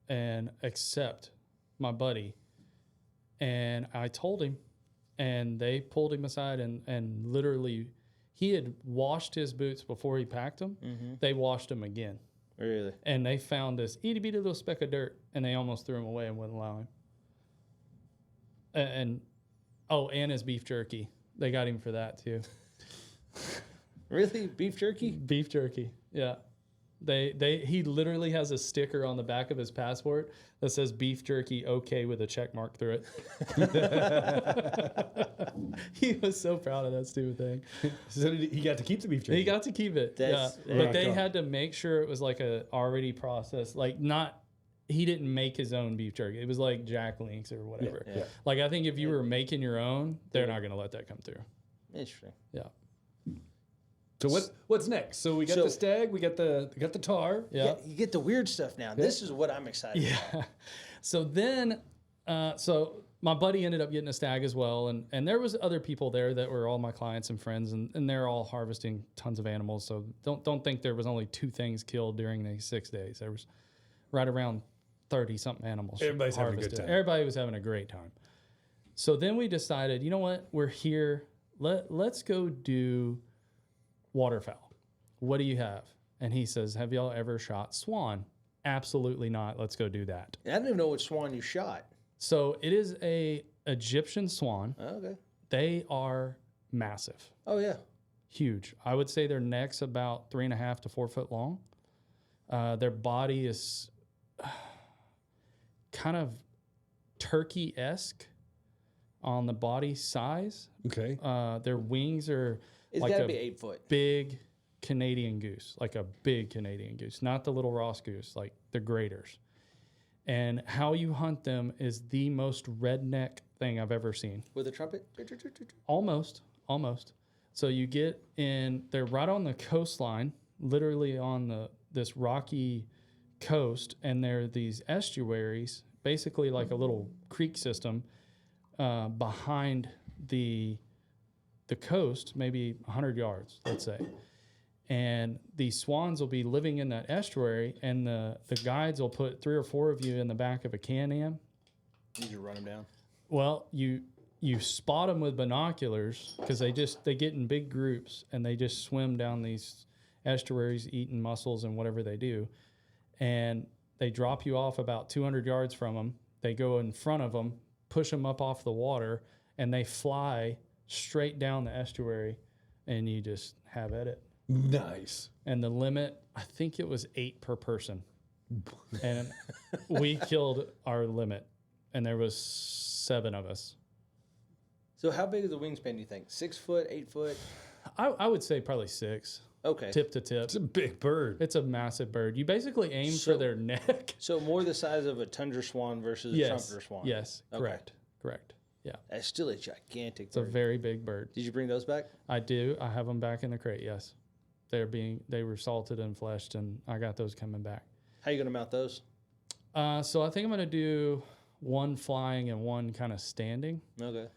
and except my buddy. And I told him, and they pulled him aside and literally, he had washed his boots before he packed them. Mm-hmm. They washed them again. Really? And they found this itty bitty little speck of dirt, and they almost threw him away and wouldn't allow him. And his beef jerky. They got him for that too. Really? Beef jerky? Beef jerky. Yeah. He literally has a sticker on the back of his passport that says beef jerky okay with a check mark through it. He was so proud of that stupid thing. So he got to keep the beef jerky. He got to keep it. That's- yeah. yeah. But they had to make sure it was like a already processed, he didn't make his own beef jerky. It was like Jack Link's or whatever. Yeah. Like I think if you were making your own, they're not going to let that come through. Interesting. Yeah. So what's next? So we got the stag, we got the tar. Yeah. You get the weird stuff now. This is what I'm excited about. Yeah. So then, so my buddy ended up getting a stag as well, and there was other people there that were all my clients and friends, and they're all harvesting tons of animals. So don't think there was only 2 things killed during these 6 days. There was right around 30 something animals. Everybody's having a good harvested. time. Everybody was having a great time. So then we decided, you know what? We're here. Let's go do waterfowl. What do you have? And he says, have y'all ever shot swan? Absolutely not. Let's go do that. I don't even know what swan you shot. So it is a Egyptian swan. Oh, okay. They are massive, Oh, yeah. huge. I would say their neck's about 3.5 to 4 foot long. Their body is kind of turkey-esque on the body size. Okay. Their wings are It's like got to a be 8 foot. big Canadian goose, like a big Canadian goose, not the little Ross goose, like the graders. And how you hunt them is the most redneck thing I've ever seen. With a trumpet? Almost. So you get in, they're right on the coastline, literally on this rocky coast, and there are these estuaries, basically like a little creek system behind the coast, maybe 100 yards, let's say. And these swans will be living in that estuary, and the guides will put 3 or 4 of you in the back of a Can-Am. Did you run them down? Well, you spot them with binoculars because they get in big groups and they just swim down these estuaries, eating mussels and whatever they do. And they drop you off about 200 yards from them. They go in front of them, push them up off the water, and they fly straight down the estuary, and you just have at it. Nice. And the limit, I think it was 8 per person. And we killed our limit, and there was 7 of us. So how big is the wingspan, do you think? 6 foot, 8 foot? I would say probably 6, Okay. tip to tip. It's a big bird. It's a massive bird. You basically aim for their neck. So more the size of a tundra swan versus a trumpeter swan? Yes, Okay. correct. Yeah, That's still a gigantic it's a bird. very big bird. Did you bring those back? I do. I have them back in the crate, yes. They were salted and fleshed, and I got those coming back. How are you going to mount those? So I think I'm going to do one flying and one kind of standing. Okay.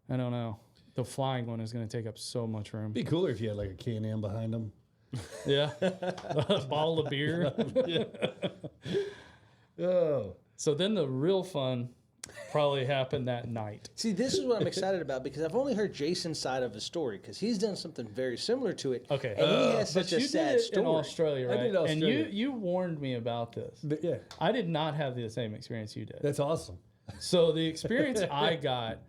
I don't know. The flying one is going to take up so much room. It'd be cooler if you had like a Can-Am behind them. Yeah. A bottle of beer. Oh. So then the real fun probably happened that night. See, this is what I'm excited about because I've only heard Jason's side of the story because he's done something very similar to it. Okay. And he has But such a you sad did it story. in Australia, right? I did Australia. And you warned me about this. But yeah, I did not have the same experience you did. that's awesome. So the experience I got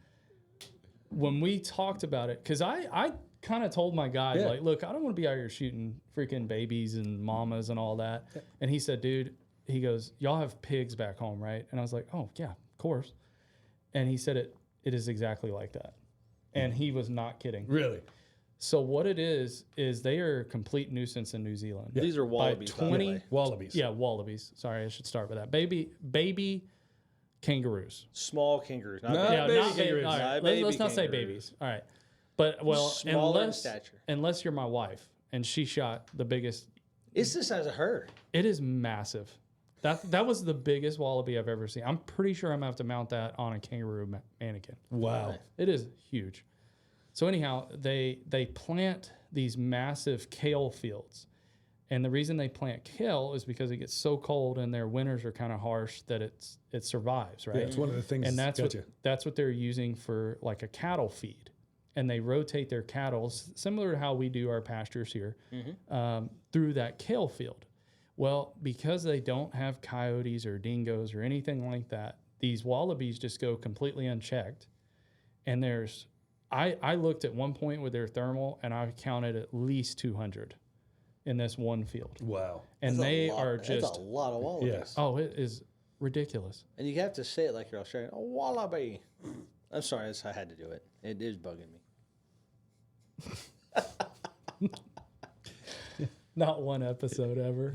when we talked about it, because I kind of told my guide, like, look, I don't want to be out here shooting freaking babies and mamas and all that. And he said, dude, he goes, y'all have pigs back home, right? And I was like, oh, yeah, of course. And he said it is exactly like that. And he was not kidding. Really? So what it is they are a complete nuisance in New Zealand. These are wallabies, by the 20 way. Wallabies. Yeah, wallabies. Sorry, I should start with that. Baby kangaroos. Small kangaroos. Not No, big. Yeah, baby not baby. kangaroos. All right, Not let's baby not say kangaroos. babies. All right. But, well, Smaller in stature. unless you're my wife and she shot the biggest, It's the size of her. it is massive. That was the biggest wallaby I've ever seen. I'm pretty sure I'm going to have to mount that on a kangaroo mannequin. Wow. It is huge. So anyhow, they plant these massive kale fields. And the reason they plant kale is because it gets so cold and their winters are kind of harsh that it survives, right? Yeah, it's one of the things. And that's what they're using for like a cattle feed. And they rotate their cattle, similar to how we do our pastures here, through that kale field. Well, because they don't have coyotes or dingoes or anything like that, these wallabies just go completely unchecked. And I looked at one point with their thermal, and I counted at least 200 in this one field. Wow. And That's a lot of wallabies. Yes. Oh, it is ridiculous. And you have to say it like you're Australian. A wallaby. I'm sorry, I had to do it. It is bugging me. Not one episode ever.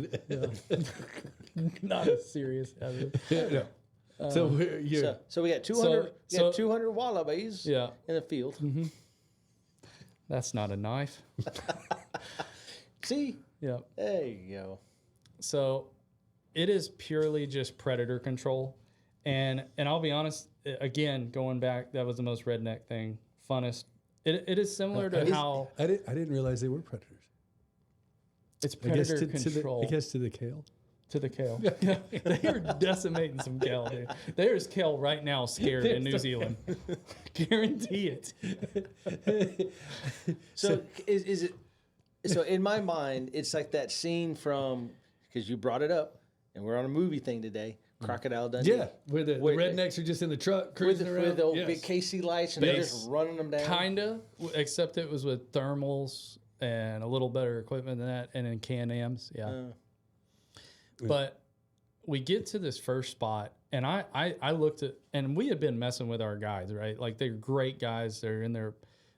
Not as serious ever. No. So So we got 200. We got 200 wallabies. Yeah. In the field. Mm-hmm. That's not a knife. See. Yeah. There you go. So it is purely just predator control. And I'll be honest, again, going back, that was the most redneck thing, funnest. It is similar to how I didn't realize they were predators. it's predator control. I guess to the kale. To the kale. Yeah. They are decimating some kale, dude. There's kale right now scared in New Zealand. Guarantee it. So is it? So in my mind, it's like that scene from, because you brought it up, and we're on a movie thing today. Crocodile Dundee. Yeah, where the rednecks are just in the truck cruising around. With the old big KC lights, and they're just running them down. Kinda, except it was with thermals and a little better equipment than that, and in Can-Ams. Yeah. But we get to this first spot, and I looked at, and we had been messing with our guides, right? Like, they're great guys. They're in their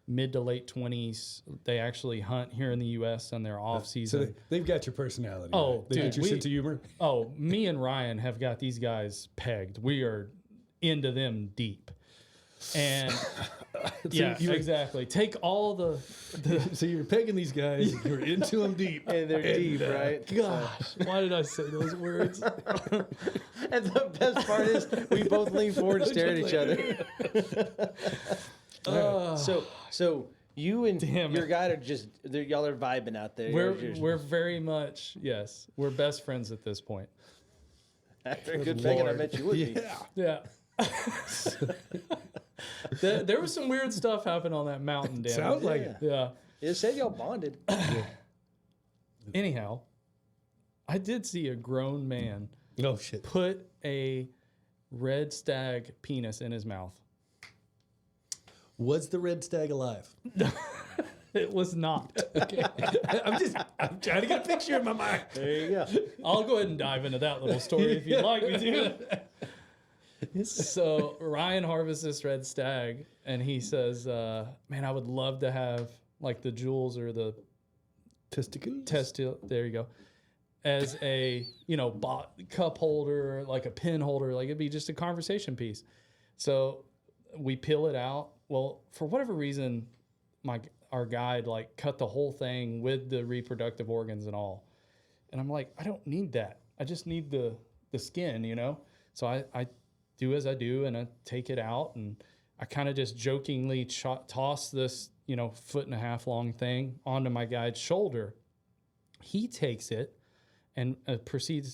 mid to late 20s. They actually hunt here in the U.S. on their off season. So they've got your personality. Oh, right? They dude, got your sense of humor. Oh, me and Ryan have got these guys pegged. We are into them deep. And yeah, exactly. Take all the So you're pegging these guys. You're into them deep. And they're deep, right? gosh, why did I say those words? And the best part is we both lean forward and stare at each other. So you and your guy are just, y'all are vibing out there. We're very much, yes, we're best friends at this point. After a good pegging, I bet you would be. Yeah. There was some weird stuff happening on that mountain, damn. Sounds like it. Yeah. It said y'all bonded. Anyhow, I did see a grown man Oh shit. put a red stag penis in his mouth. Was the red stag alive? It was not. Okay. I'm trying to get a picture in my mind. There you go. I'll go ahead and dive into that little story if you'd like me to. So Ryan harvests this red stag, and he says, man, I would love to have like the jewels or the Testicle. there you go, as a, cup holder, like a pin holder, like it'd be just a conversation piece. So we peel it out. Well, for whatever reason, our guide like cut the whole thing with the reproductive organs and all. And I'm like, I don't need that. I just need the skin, So I do as I do, and I take it out, and I kind of just jokingly toss this, 1.5 foot long thing onto my guide's shoulder. He takes it and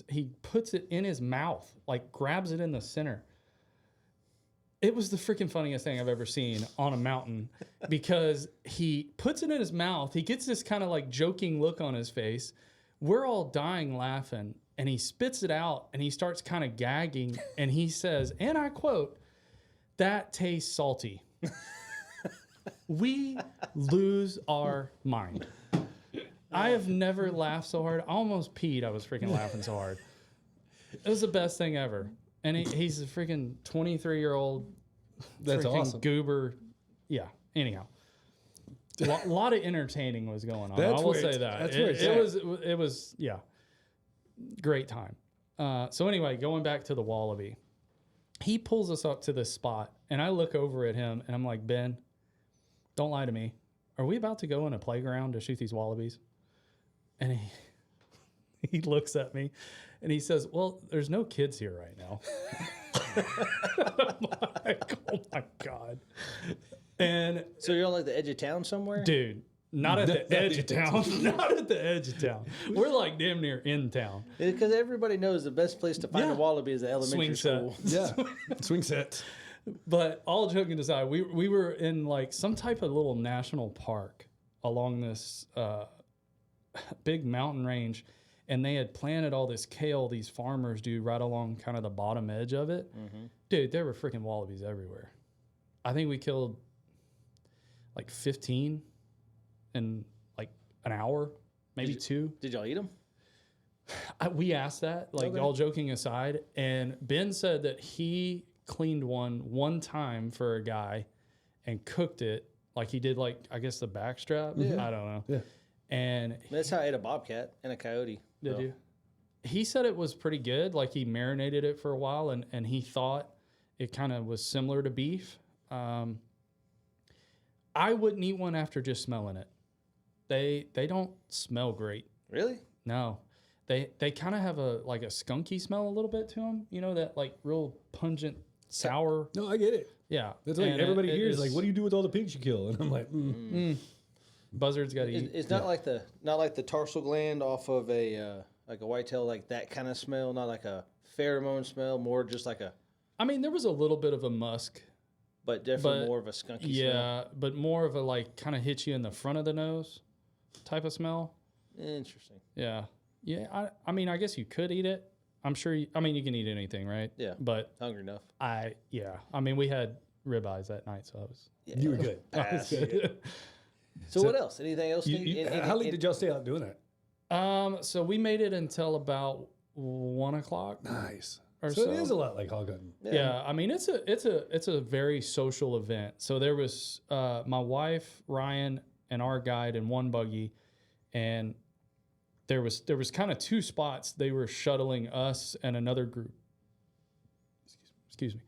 he puts it in his mouth, like grabs it in the center. It was the freaking funniest thing I've ever seen on a mountain, because he puts it in his mouth. He gets this kind of like joking look on his face. We're all dying laughing, and he spits it out, and he starts kind of gagging, and he says, and I quote, "That tastes salty." We lose our mind. I have never laughed so hard. I almost peed. I was freaking laughing so hard. It was the best thing ever. And he's a freaking 23-year-old. That's awesome. Goober. Yeah. Anyhow, a lot of entertaining was going on. I will say that. That's where It was yeah, great time. So anyway, going back to the wallaby, he pulls us up to this spot, and I look over at him, and I'm like, Ben, don't lie to me. Are we about to go in a playground to shoot these wallabies? And he looks at me, and he says, well, there's no kids here right now. I'm like, oh, my God. And So you're on like the edge of town somewhere? dude, not at the edge of town. Not at the edge of town. We're like damn near in town. Because everybody knows the best place to find Yeah. a wallaby is the elementary Swing set. school. Yeah. Swing sets. But all joking aside, we were in like some type of little national park along this big mountain range, and they had planted all this kale these farmers do right along kind of the bottom edge of it. Dude, there were freaking wallabies everywhere. I think we killed like 15 in like an hour, maybe two. Did y'all eat them? We asked that, like all joking aside, and Ben said that he cleaned one time for a guy and cooked it like he did, like I guess the backstrap. I don't know. Yeah. And That's how I ate a bobcat and a coyote. did you? He said it was pretty good. Like he marinated it for a while, and he thought it kind of was similar to beef. I wouldn't eat one after just smelling it. They don't smell great. Really? No, they kind of have a like a skunky smell a little bit to them. You know, that like real pungent sour. No, I get it. Yeah, That's like And everybody it here is is- like, what do you do with all the pigs you kill? And I'm like, buzzards got to eat. It's not like the tarsal gland off of a whitetail, like that kind of smell. Not like a pheromone smell. More just like a, I mean, there was a little bit of a musk. but definitely But- more of a skunky smell. Yeah, but more of a like kind of hit you in the front of the nose type of smell. Interesting. Yeah. Yeah. I mean, I guess you could eat it. I'm sure. You can eat anything, right? Yeah. But Hungry enough. I mean, we had ribeyes that night, so I was. Yeah. you were good. Pass. So what else? Anything else? How late did y'all stay out doing that? So we made it until about 1 o'clock. Nice. Or So so. it is a lot like hog hunting. Yeah, I mean it's a very social event. So there was my wife, Ryan, and our guide in one buggy, and there was kind of two spots they were shuttling us and another group. Excuse me,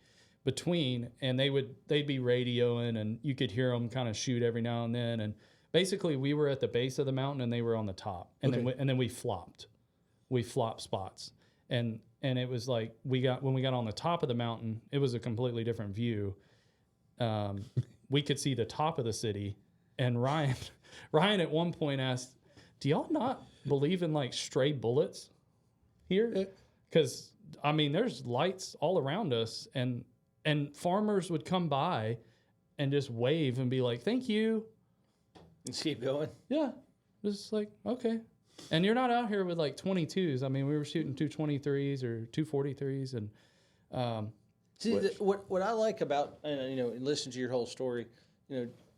between, and they'd be radioing, and you could hear them kind of shoot every now and then. And basically, we were at the base of the mountain, and they were on the top, and then we flopped spots. And it was like when we got on the top of the mountain, it was a completely different view. We could see the top of the city, and Ryan at one point asked, "Do y'all not believe in like stray bullets here?" Because I mean, there's lights all around us, and farmers would come by and just wave and be like, "Thank you." Let's keep going. Yeah, just like okay. And you're not out here with like 22s. I mean, we were shooting 223s or 243s, and See, what I like about listen to your whole story.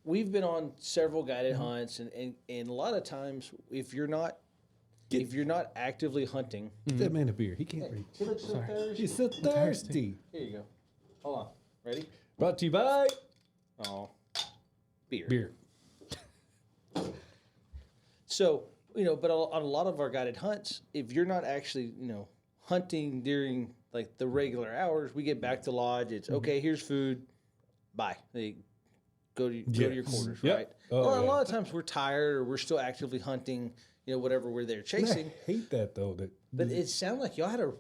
We've been on several guided hunts, and a lot of times if you're not actively hunting, Get that man a beer. He can't read. he looks so thirsty. He's so thirsty. Here you go. Hold on. Ready? Brought to you by Oh, beer. beer. So, but on a lot of our guided hunts, if you're not actually, hunting during like the regular hours, we get back to lodge. It's okay. Here's food. Bye. They go to your quarters, Yep. right? Oh, Well, a yeah. lot of times we're tired or we're still actively hunting. Whatever we're there I chasing. hate that though. But it sounded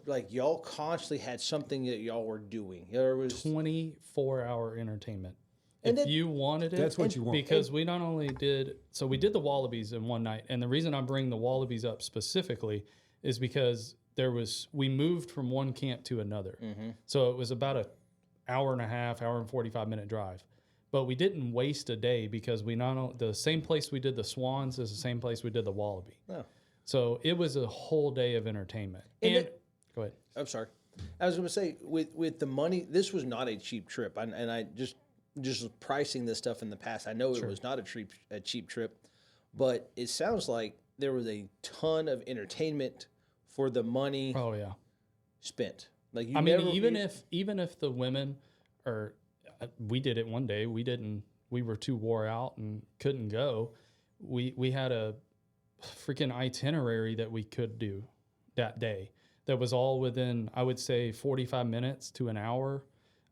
like y'all constantly had something that y'all were doing. There was 24-hour entertainment. And if then- you wanted it, That's what you want. Because we not only did the wallabies in one night, and the reason I bring the wallabies up specifically is because we moved from one camp to another. So it was about an hour and a half, hour and 45-minute drive. But we didn't waste a day because the same place we did the swans is the same place we did the wallaby. Oh. So it was a whole day of entertainment. And And it- go ahead. I'm sorry. I was going to say with the money, this was not a cheap trip. And I just pricing this stuff in the past, I know it was not a cheap trip, but it sounds like there was a ton of entertainment for the money Oh yeah. spent. Like even if the women are, we did it one day. We were too wore out and couldn't go. We had a freaking itinerary that we could do that day. That was all within, I would say, 45 minutes to an hour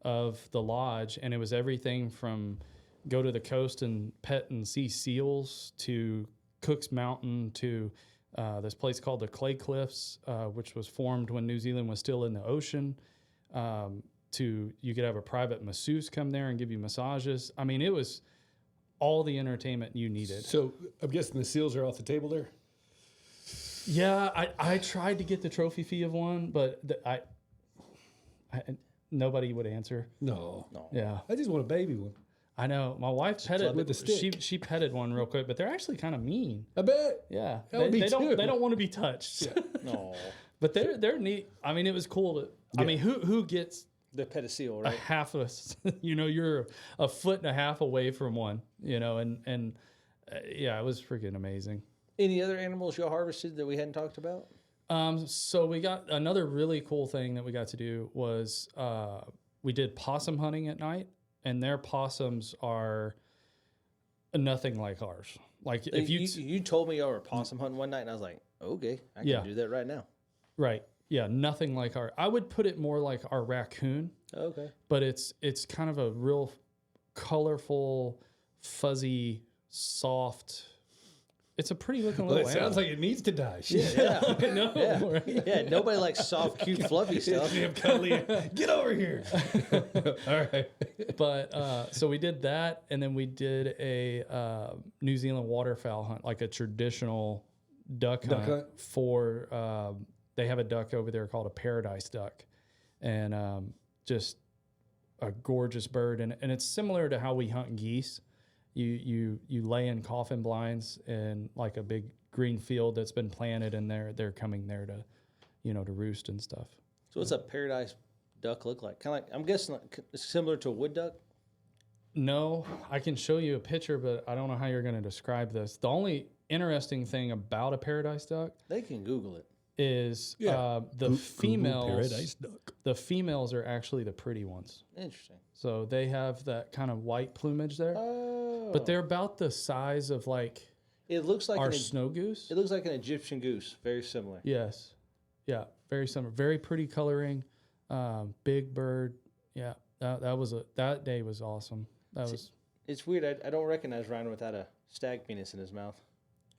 of the lodge, and it was everything from go to the coast and pet and see seals to Cook's Mountain to this place called the Clay Cliffs, which was formed when New Zealand was still in the ocean. You could have a private masseuse come there and give you massages. I mean, it was all the entertainment you needed. So I'm guessing the seals are off the table there. Yeah, I tried to get the trophy fee of one, but nobody would answer. No. Yeah, I just want a baby one. I know. My wife petted with the stick. She petted one real quick, but they're actually kind of mean. I bet. Yeah, That would be they don't too. they don't want to be touched. No. But they're neat. I mean, it was cool to. I mean, who gets The pet a seal, a right? half a? You're a foot and a half away from one. And yeah, it was freaking amazing. Any other animals y'all harvested that we hadn't talked about? So we got another really cool thing that we got to do was we did possum hunting at night, and their possums are nothing like ours. Like if You told me y'all were possum hunting one night, and I was like, okay, I can do that right now. right, yeah, nothing like our. I would put it more like our raccoon, Okay. but it's kind of a real colorful, fuzzy, soft. It's a pretty looking Well, little it sounds animal. like it needs to die. Shit. Yeah. No, Yeah. right? Yeah, nobody likes soft, cute, fluffy stuff. Damn cuddly. Get over here. All right. But so we did that, and then we did a New Zealand waterfowl hunt, like a traditional duck hunt. For they have a duck over there called a paradise duck, and just a gorgeous bird, and it's similar to how we hunt geese. You lay in coffin blinds in like a big green field that's been planted, and they're coming there to to roost and stuff. So what's a paradise duck look like? Kind of like, I'm guessing similar to a wood duck? No, I can show you a picture, but I don't know how you're going to describe this. The only interesting thing about a paradise duck They can Google it. is Yeah. the females. Paradise duck. The females are actually the pretty ones. Interesting. So they have that kind of white plumage there, Oh. but they're about the size of like It looks like our snow goose. It looks like an Egyptian goose. Very similar. Yes, yeah, very similar. Very pretty coloring. Big bird. Yeah, that day was awesome. That was. It's weird. I don't recognize Ryan without a stag penis in his mouth.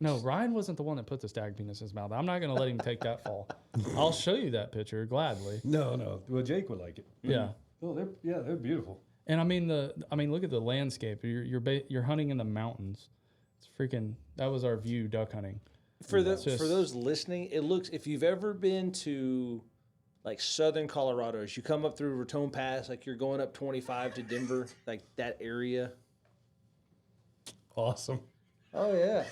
No, Ryan wasn't the one that put the stag penis in his mouth. I'm not going to let him take that fall. I'll show you that picture gladly. No. Well, Jake would like it. Yeah, Oh, they're beautiful. and I mean look at the landscape. You're hunting in the mountains. It's freaking. That was our view duck hunting. For those listening, it looks, if you've ever been to like southern Colorado, as you come up through Raton Pass, like you're going up 25 to Denver, like that area. Awesome. Oh yeah,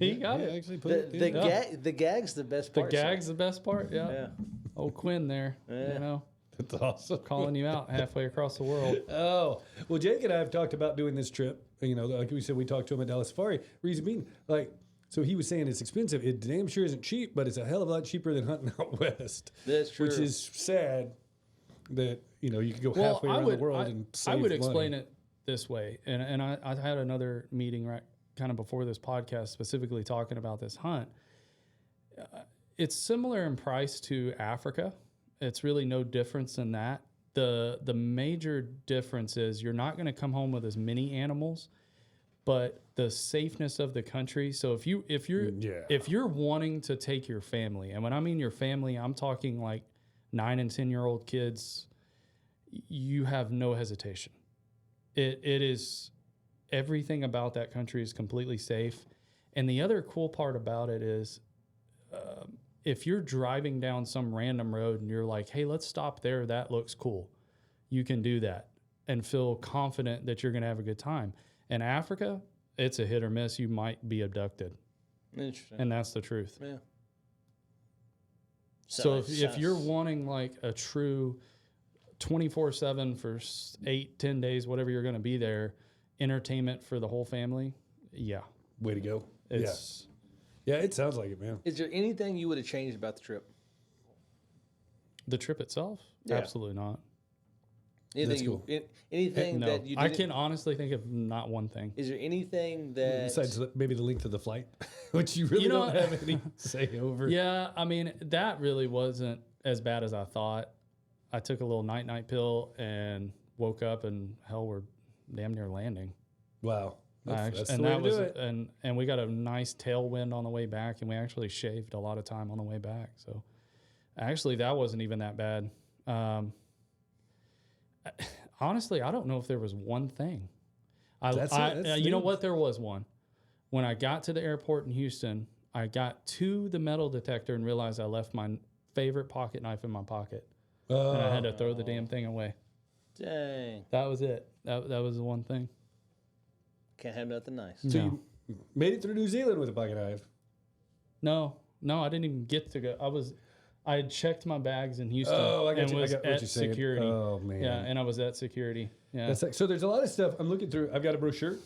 He got it. Actually put The gag's the best The part. gag's the best part. Yeah. Yeah. Old Quinn there. Yeah. That's awesome. Calling you out halfway across the world. Oh, well, Jake and I have talked about doing this trip. Like we said, we talked to him at Dallas Safari. Reason being, so he was saying it's expensive. It damn sure isn't cheap, but it's a hell of a lot cheaper than hunting out west. That's true. Which is sad that, you could go halfway around the world and save I would money. explain it this way. And I had another meeting right kind of before this podcast specifically talking about this hunt. It's similar in price to Africa. It's really no difference in that. The major difference is you're not going to come home with as many animals, but the safeness of the country. So if you're wanting to take your family, and when I mean your family, I'm talking like 9 and 10-year-old kids, you have no hesitation. It is everything about that country is completely safe. And the other cool part about it is if you're driving down some random road and you're like, hey, let's stop there. That looks cool. You can do that and feel confident that you're going to have a good time. In Africa, it's a hit or miss. You might be abducted. Interesting. And that's the truth. Yeah. So if you're wanting like a true 24/7 for 8-10 days, whatever you're going to be there, entertainment for the whole family, yeah. Way to go. It's Yeah, it sounds like it, man. Is there anything you would have changed about the trip? the trip itself? Yeah. Absolutely not. Anything anything No, that you I didn't, can honestly think of not one thing. Is there anything that Besides maybe the length of the flight, which you really don't have any say over. Yeah, I mean, that really wasn't as bad as I thought. I took a little night pill and woke up and hell, we're damn near landing. Wow. That's and the way that to was do it. and we got a nice tailwind on the way back, and we actually shaved a lot of time on the way back. So actually, that wasn't even that bad. Honestly, I don't know if there was one thing. That's you know huge. what? There was one. When I got to the airport in Houston, I got to the metal detector and realized I left my favorite pocket knife in my pocket. And I had to throw the damn thing away. Dang. That was it. That was the one thing. Can't have nothing nice. So No. you made it through New Zealand with a pocket knife. No, I didn't even get to go. I had checked my bags in Houston. Oh, I got and you. I was got what at you're saying. security. Oh, man. Yeah, and I was at security. Yeah. That's like, so there's a lot of stuff I'm looking through. I've got a brochure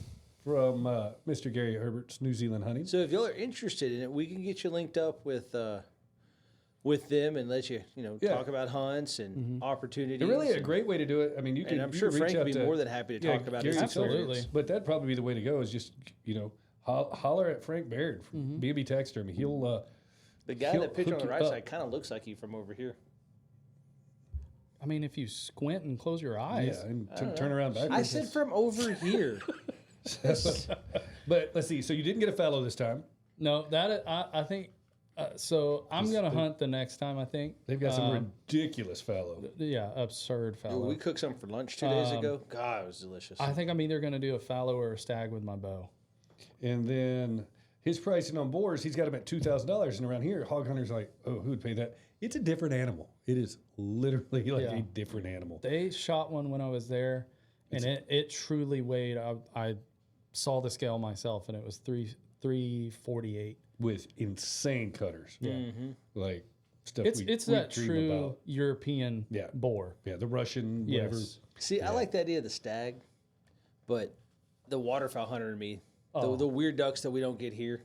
from Mr. Gary Herbert's New Zealand hunting. So if y'all are interested in it, we can get you linked up with them and let you, Yeah. talk about hunts and opportunities. It's really a and- great way to do it. I mean, you can. And I'm you sure can reach Frank would out be to- more than happy to talk about his Gary Absolutely. experience. But that'd probably be the way to go. Is just holler at Frank Baird from B&B Taxidermy. He'll The guy He'll that picture on hook the you right up. side kind of looks like you from over here. I mean, if you squint and close your eyes. yeah, and turn around backwards. I said from over here. But let's see. So you didn't get a fallow this time. No, I think. So I'm gonna hunt the next time. I think They've got some ridiculous fallow. yeah, absurd fallow. We cooked some for lunch 2 days ago. God, it was delicious. I think I'm either gonna do a fallow or a stag with my bow. And then his pricing on boars, he's got them at $2,000. And around here, hog hunters are like, oh, who would pay that? It's a different animal. It is literally like Yeah. a different animal. They shot one when I was there, and it truly weighed. I saw the scale myself, and it was 348. With insane cutters. Yeah, Like stuff it's we that dream true about. European Yeah. boar. Yeah, the Russian, whatever. Yes. See, I like the idea of the stag, but the waterfowl hunter in me, the weird ducks that we don't get here,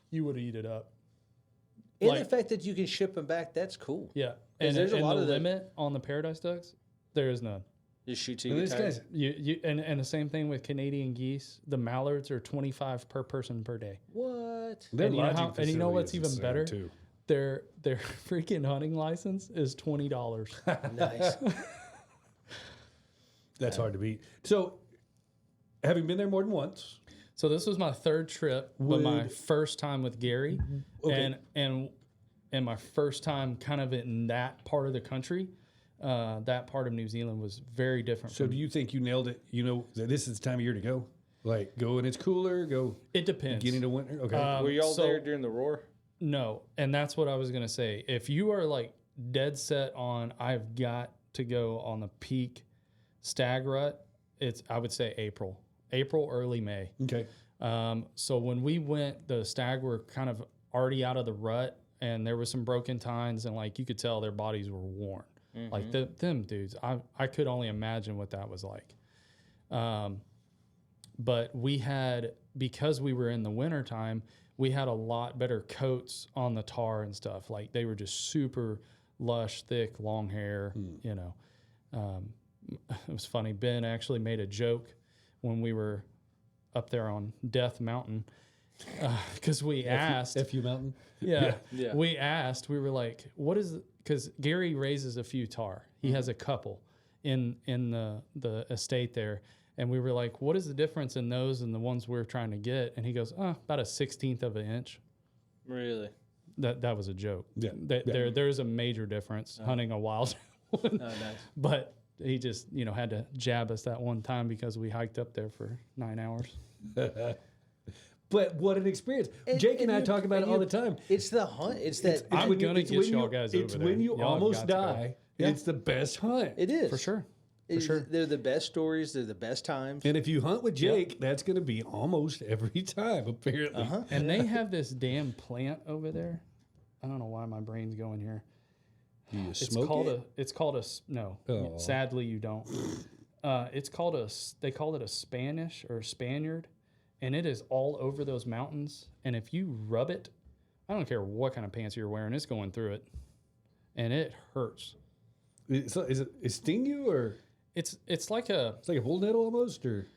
You would eat it up. and Like- the fact that you can ship them back, that's cool. Yeah, and there's a lot the of the- limit on the paradise ducks, there is none. Just shoot till And you this get tired. guy's And the same thing with Canadian geese. The mallards are 25 per person per day. What? their and you know lodging how- and you know facility what's is even insane, better? too. Their freaking hunting license is $20. Nice. That's hard to beat. So, having been there more than once, So this was my third trip, but my first time with Gary, Okay. and my first time kind of in that part of the country. That part of New Zealand was very different. so from, do you think you nailed it? You know that this is the time of year to go? Like, go when it's cooler, go it depends. get into winter? Okay. Were y'all so- there during the roar? No, and that's what I was gonna say. If you are like dead set on, I've got to go on the peak stag rut. I would say April, early May. Okay. So when we went, the stag were kind of already out of the rut, and there was some broken tines, and like you could tell their bodies were worn. Like them dudes, I could only imagine what that was like. But we had, because we were in the wintertime, we had a lot better coats on the tar and stuff. Like they were just super lush, thick, long hair, you know. It was funny. Ben actually made a joke when we were up there on Death Mountain because we asked. FU Mountain. Yeah. Yeah. We asked, we were like, what is, because Gary raises a few tar. He has a couple in the estate there. And we were like, what is the difference in those and the ones we're trying to get? And he goes, about a 1/16 of an inch. Really? That was a joke. Yeah. There's a major difference hunting a wild one. Oh, nice. But he just, had to jab us that one time because we hiked up there for 9 hours. But what an experience. Jake and I you- talk about it all the time. It's the hunt. It's that. I'm when you- gonna it's get when y'all you- guys It's over when there. you Y'all have almost got to go. die. It's the best hunt. It is For sure. They're the best stories. They're the best times. And if you hunt with Jake, that's going to be almost every time, apparently. And they have this damn plant over there. I don't know why my brain's going here. Do you It's smoke called it? no. Oh. Sadly, you don't. It's called they call it a Spanish or Spaniard, and it is all over those mountains. And if you rub it, I don't care what kind of pants you're wearing, it's going through it, and it hurts. Is it sting you or It's like it's like a bull nettle almost? Or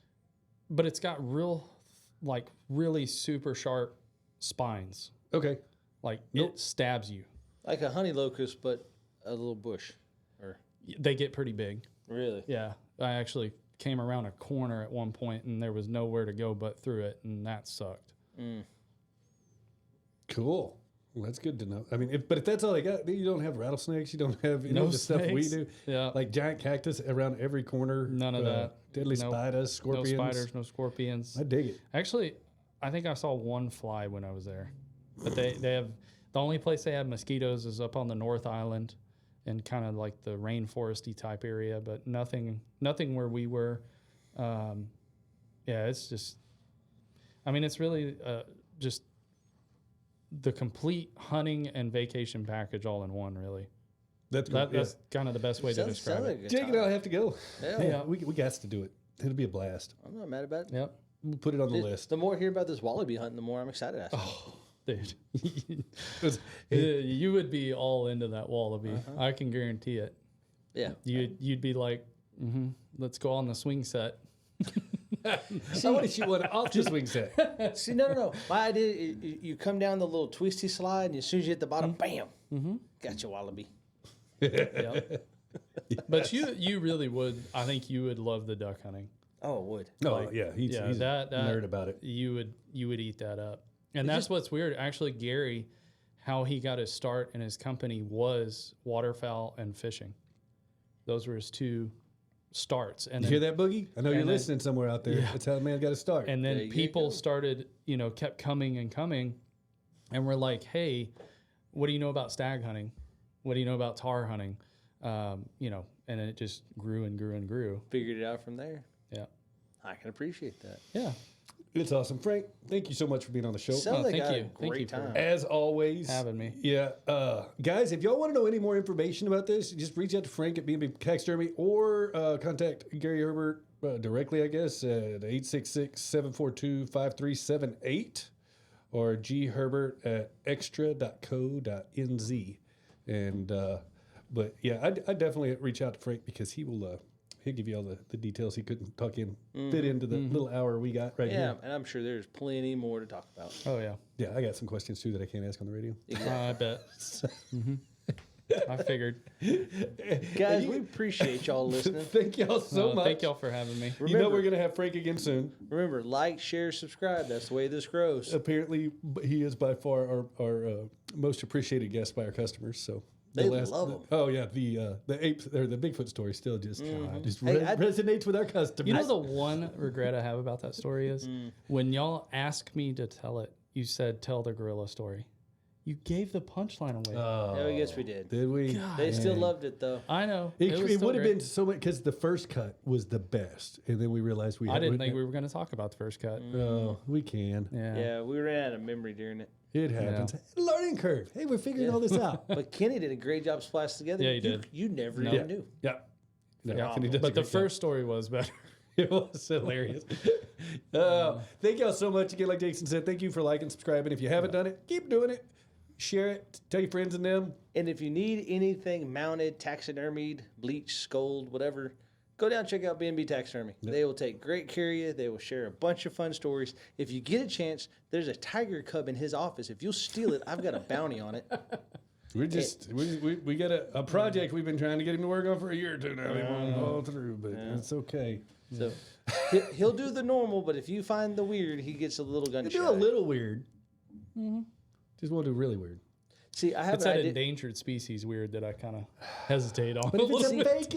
but it's got really super sharp spines. okay. Like it stabs you. Like a honey locust, but a little bush. Or They get pretty big. really? Yeah, I actually came around a corner at one point and there was nowhere to go but through it, and that sucked. Cool. Well, that's good to know. I mean, but if that's all they got, you don't have rattlesnakes. You don't have any of the stuff we do. Yeah. Like giant cactus around every corner. None of that. Deadly spiders, scorpions. No spiders, no scorpions. I dig it. Actually, I think I saw one fly when I was there. But they have, the only place they have mosquitoes is up on the North Island and kind of like the rainforesty type area, but nothing where we were. Yeah, it's just, I mean, it's really just the complete hunting and vacation package all in one, really. That's kind of the best way to describe it. Jake and I have to go. Yeah. We got to do it. It'll be a blast. I'm not mad about it. Yep. We'll put it on the list. The more I hear about this wallaby hunting, the more I'm excited. Dude, you would be all into that wallaby. I can guarantee it. Yeah. You'd be like, let's go on the swing set. I want to shoot one off the swing set. See, no. My idea, you come down the little twisty slide, and as soon as you hit the bottom, bam, got your wallaby. Yep. But you really would. I think you would love the duck hunting. Oh, it would. No, he's that a nerd about it. You would eat that up. And that's what's weird. Actually, Gary, how he got his start in his company was waterfowl and fishing. Those were his two starts. And you hear that, Boogie? I know you're then- listening somewhere out there. Yeah. That's how the man got to start. And There then you people go. started, kept coming and coming. And we're like, hey, what do you know about stag hunting? What do you know about tar hunting? And it just grew and grew and grew. Figured it out from there. Yeah. I can appreciate that. Yeah. It's awesome. Frank, thank you so much for being on the show. Sounds like thank I had you. a Thank great you for time. As always. Having me. Yeah. Guys, if y'all want to know any more information about this, just reach out to Frank at B&B Taxidermy or contact Gary Herbert directly, I guess, at 866-742-5378 or gherbert@extra.co.nz. And, but yeah, I definitely reach out to Frank because he'll give you all the details he couldn't fit into the little hour we got right Yeah, here. and I'm sure there's plenty more to talk about. Oh, yeah. Yeah, I got some questions too that I can't ask on the radio. I bet. I figured. Guys, we appreciate y'all listening. Thank y'all so much. Thank y'all for having me. You know we're going to have Frank again soon. Remember, like, share, subscribe. That's the way this grows. Apparently, he is by far our most appreciated guest by our customers. So They love him. Oh yeah, the apes or the Bigfoot story still just Hey, resonates with our customers. You know the one regret I have about that story is when y'all asked me to tell it, you said tell the gorilla story. You gave the punchline away. Yeah, I guess we did. Did we? God. They still loved it, though. I know. It was would still have great. been so much because the first cut was the best, and then we realized I didn't think we were going to talk about the first cut. Oh, we can. Yeah. Yeah, we ran out of memory during it. It happens. Learning curve. Hey, we're figuring all this out. But Kenny did a great job splicing together. Yeah, he did. You never No. even knew. Yeah. No, Yeah. Kenny does a But the great job. first story was better. It was hilarious. Thank y'all so much. Again, like Jason said, thank you for liking, subscribing. If you haven't done it, keep doing it. Share it. Tell your friends and them. And if you need anything mounted, taxidermied, bleached, scolded, whatever, go down and check out B&B Taxidermy. They will take great care of you. They will share a bunch of fun stories. If you get a chance, there's a tiger cub in his office. If you'll steal it, I've got a bounty on it. We're just we got a project we've been trying to get him to work on for a year or two now. He won't go through, but it's okay. So he'll do the normal, but if you find the weird, he gets a little gun You shy. do a little weird. Just won't do really weird. See, I have It's an that idea. endangered species weird that I kind of hesitate on. But if it's a See, fake,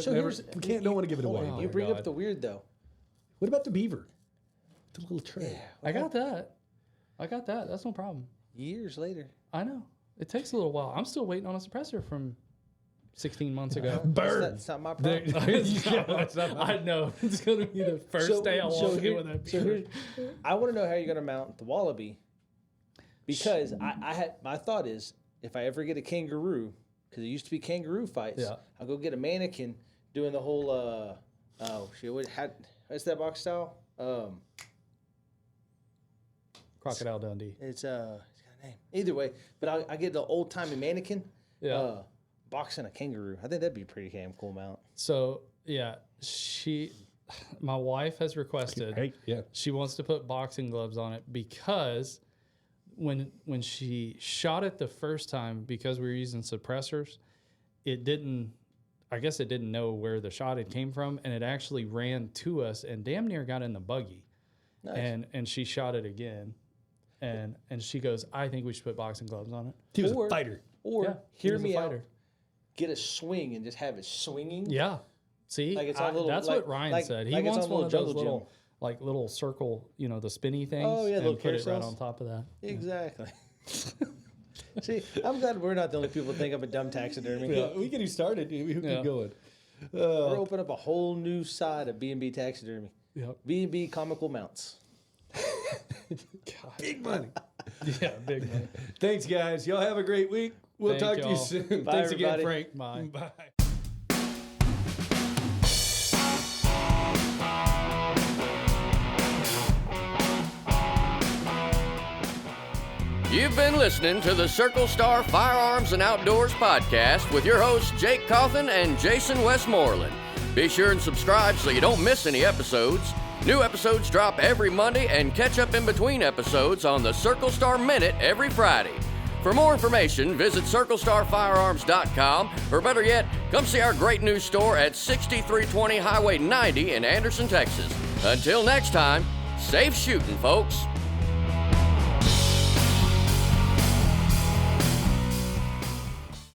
so here's- don't want to give it away. You my bring God. up the weird, though. What about the beaver? The little tray. I got that. That's no problem. Years later. I know. It takes a little while. I'm still waiting on a suppressor from 16 months ago. Bird. That's not my problem. I know. It's going to be the first day I walk in with that beaver. I want to know how you're going to mount the wallaby, because my thought is if I ever get a kangaroo, because it used to be kangaroo fights, Yeah. I'll go get a mannequin doing the whole what's that box style? Crocodile Dundee. It's got a name. Either way, but I get the old timey mannequin. Yeah. Boxing a kangaroo. I think that'd be a pretty damn cool mount. So, yeah, my wife has requested, Hey, yeah. she wants to put boxing gloves on it because when she shot it the first time, because we were using suppressors, I guess it didn't know where the shot had came from, and it actually ran to us and damn near got in the buggy. Nice. And she shot it again. And she goes, I think we should put boxing gloves on it. He was Or- a fighter. Or Yeah, he hear was a me out. fighter. Get a swing and just have it swinging. Yeah. See, Like it's on a little- that's like- what Ryan like- said. He like it's wants on a one of little those jungle little, like little circle, the spinny things. Oh, yeah, and little put it right carousels. on top of that. Exactly. See, I'm glad we're not the only people think I'm a dumb taxidermy. Yeah, we get you started. We keep Yeah. going. We're opening up a whole new side of B&B taxidermy. Yep. B&B comical mounts. Big money. Yeah, big one. Thanks, guys. Y'all have a great week. We'll Thank talk to you y'all. soon. Bye, Thanks again, everybody. Frank. Bye. Bye. You've been listening to the Circle Star Firearms and Outdoors podcast with your hosts Jake Coffin and Jason Westmoreland. Be sure and subscribe so you don't miss any episodes. New episodes drop every Monday and catch up in between episodes on the Circle Star Minute every Friday. For more information, visit CircleStarFirearms.com, or better yet, come see our great new store at 6320 Highway 90 in Anderson, Texas. Until next time, safe shooting, folks.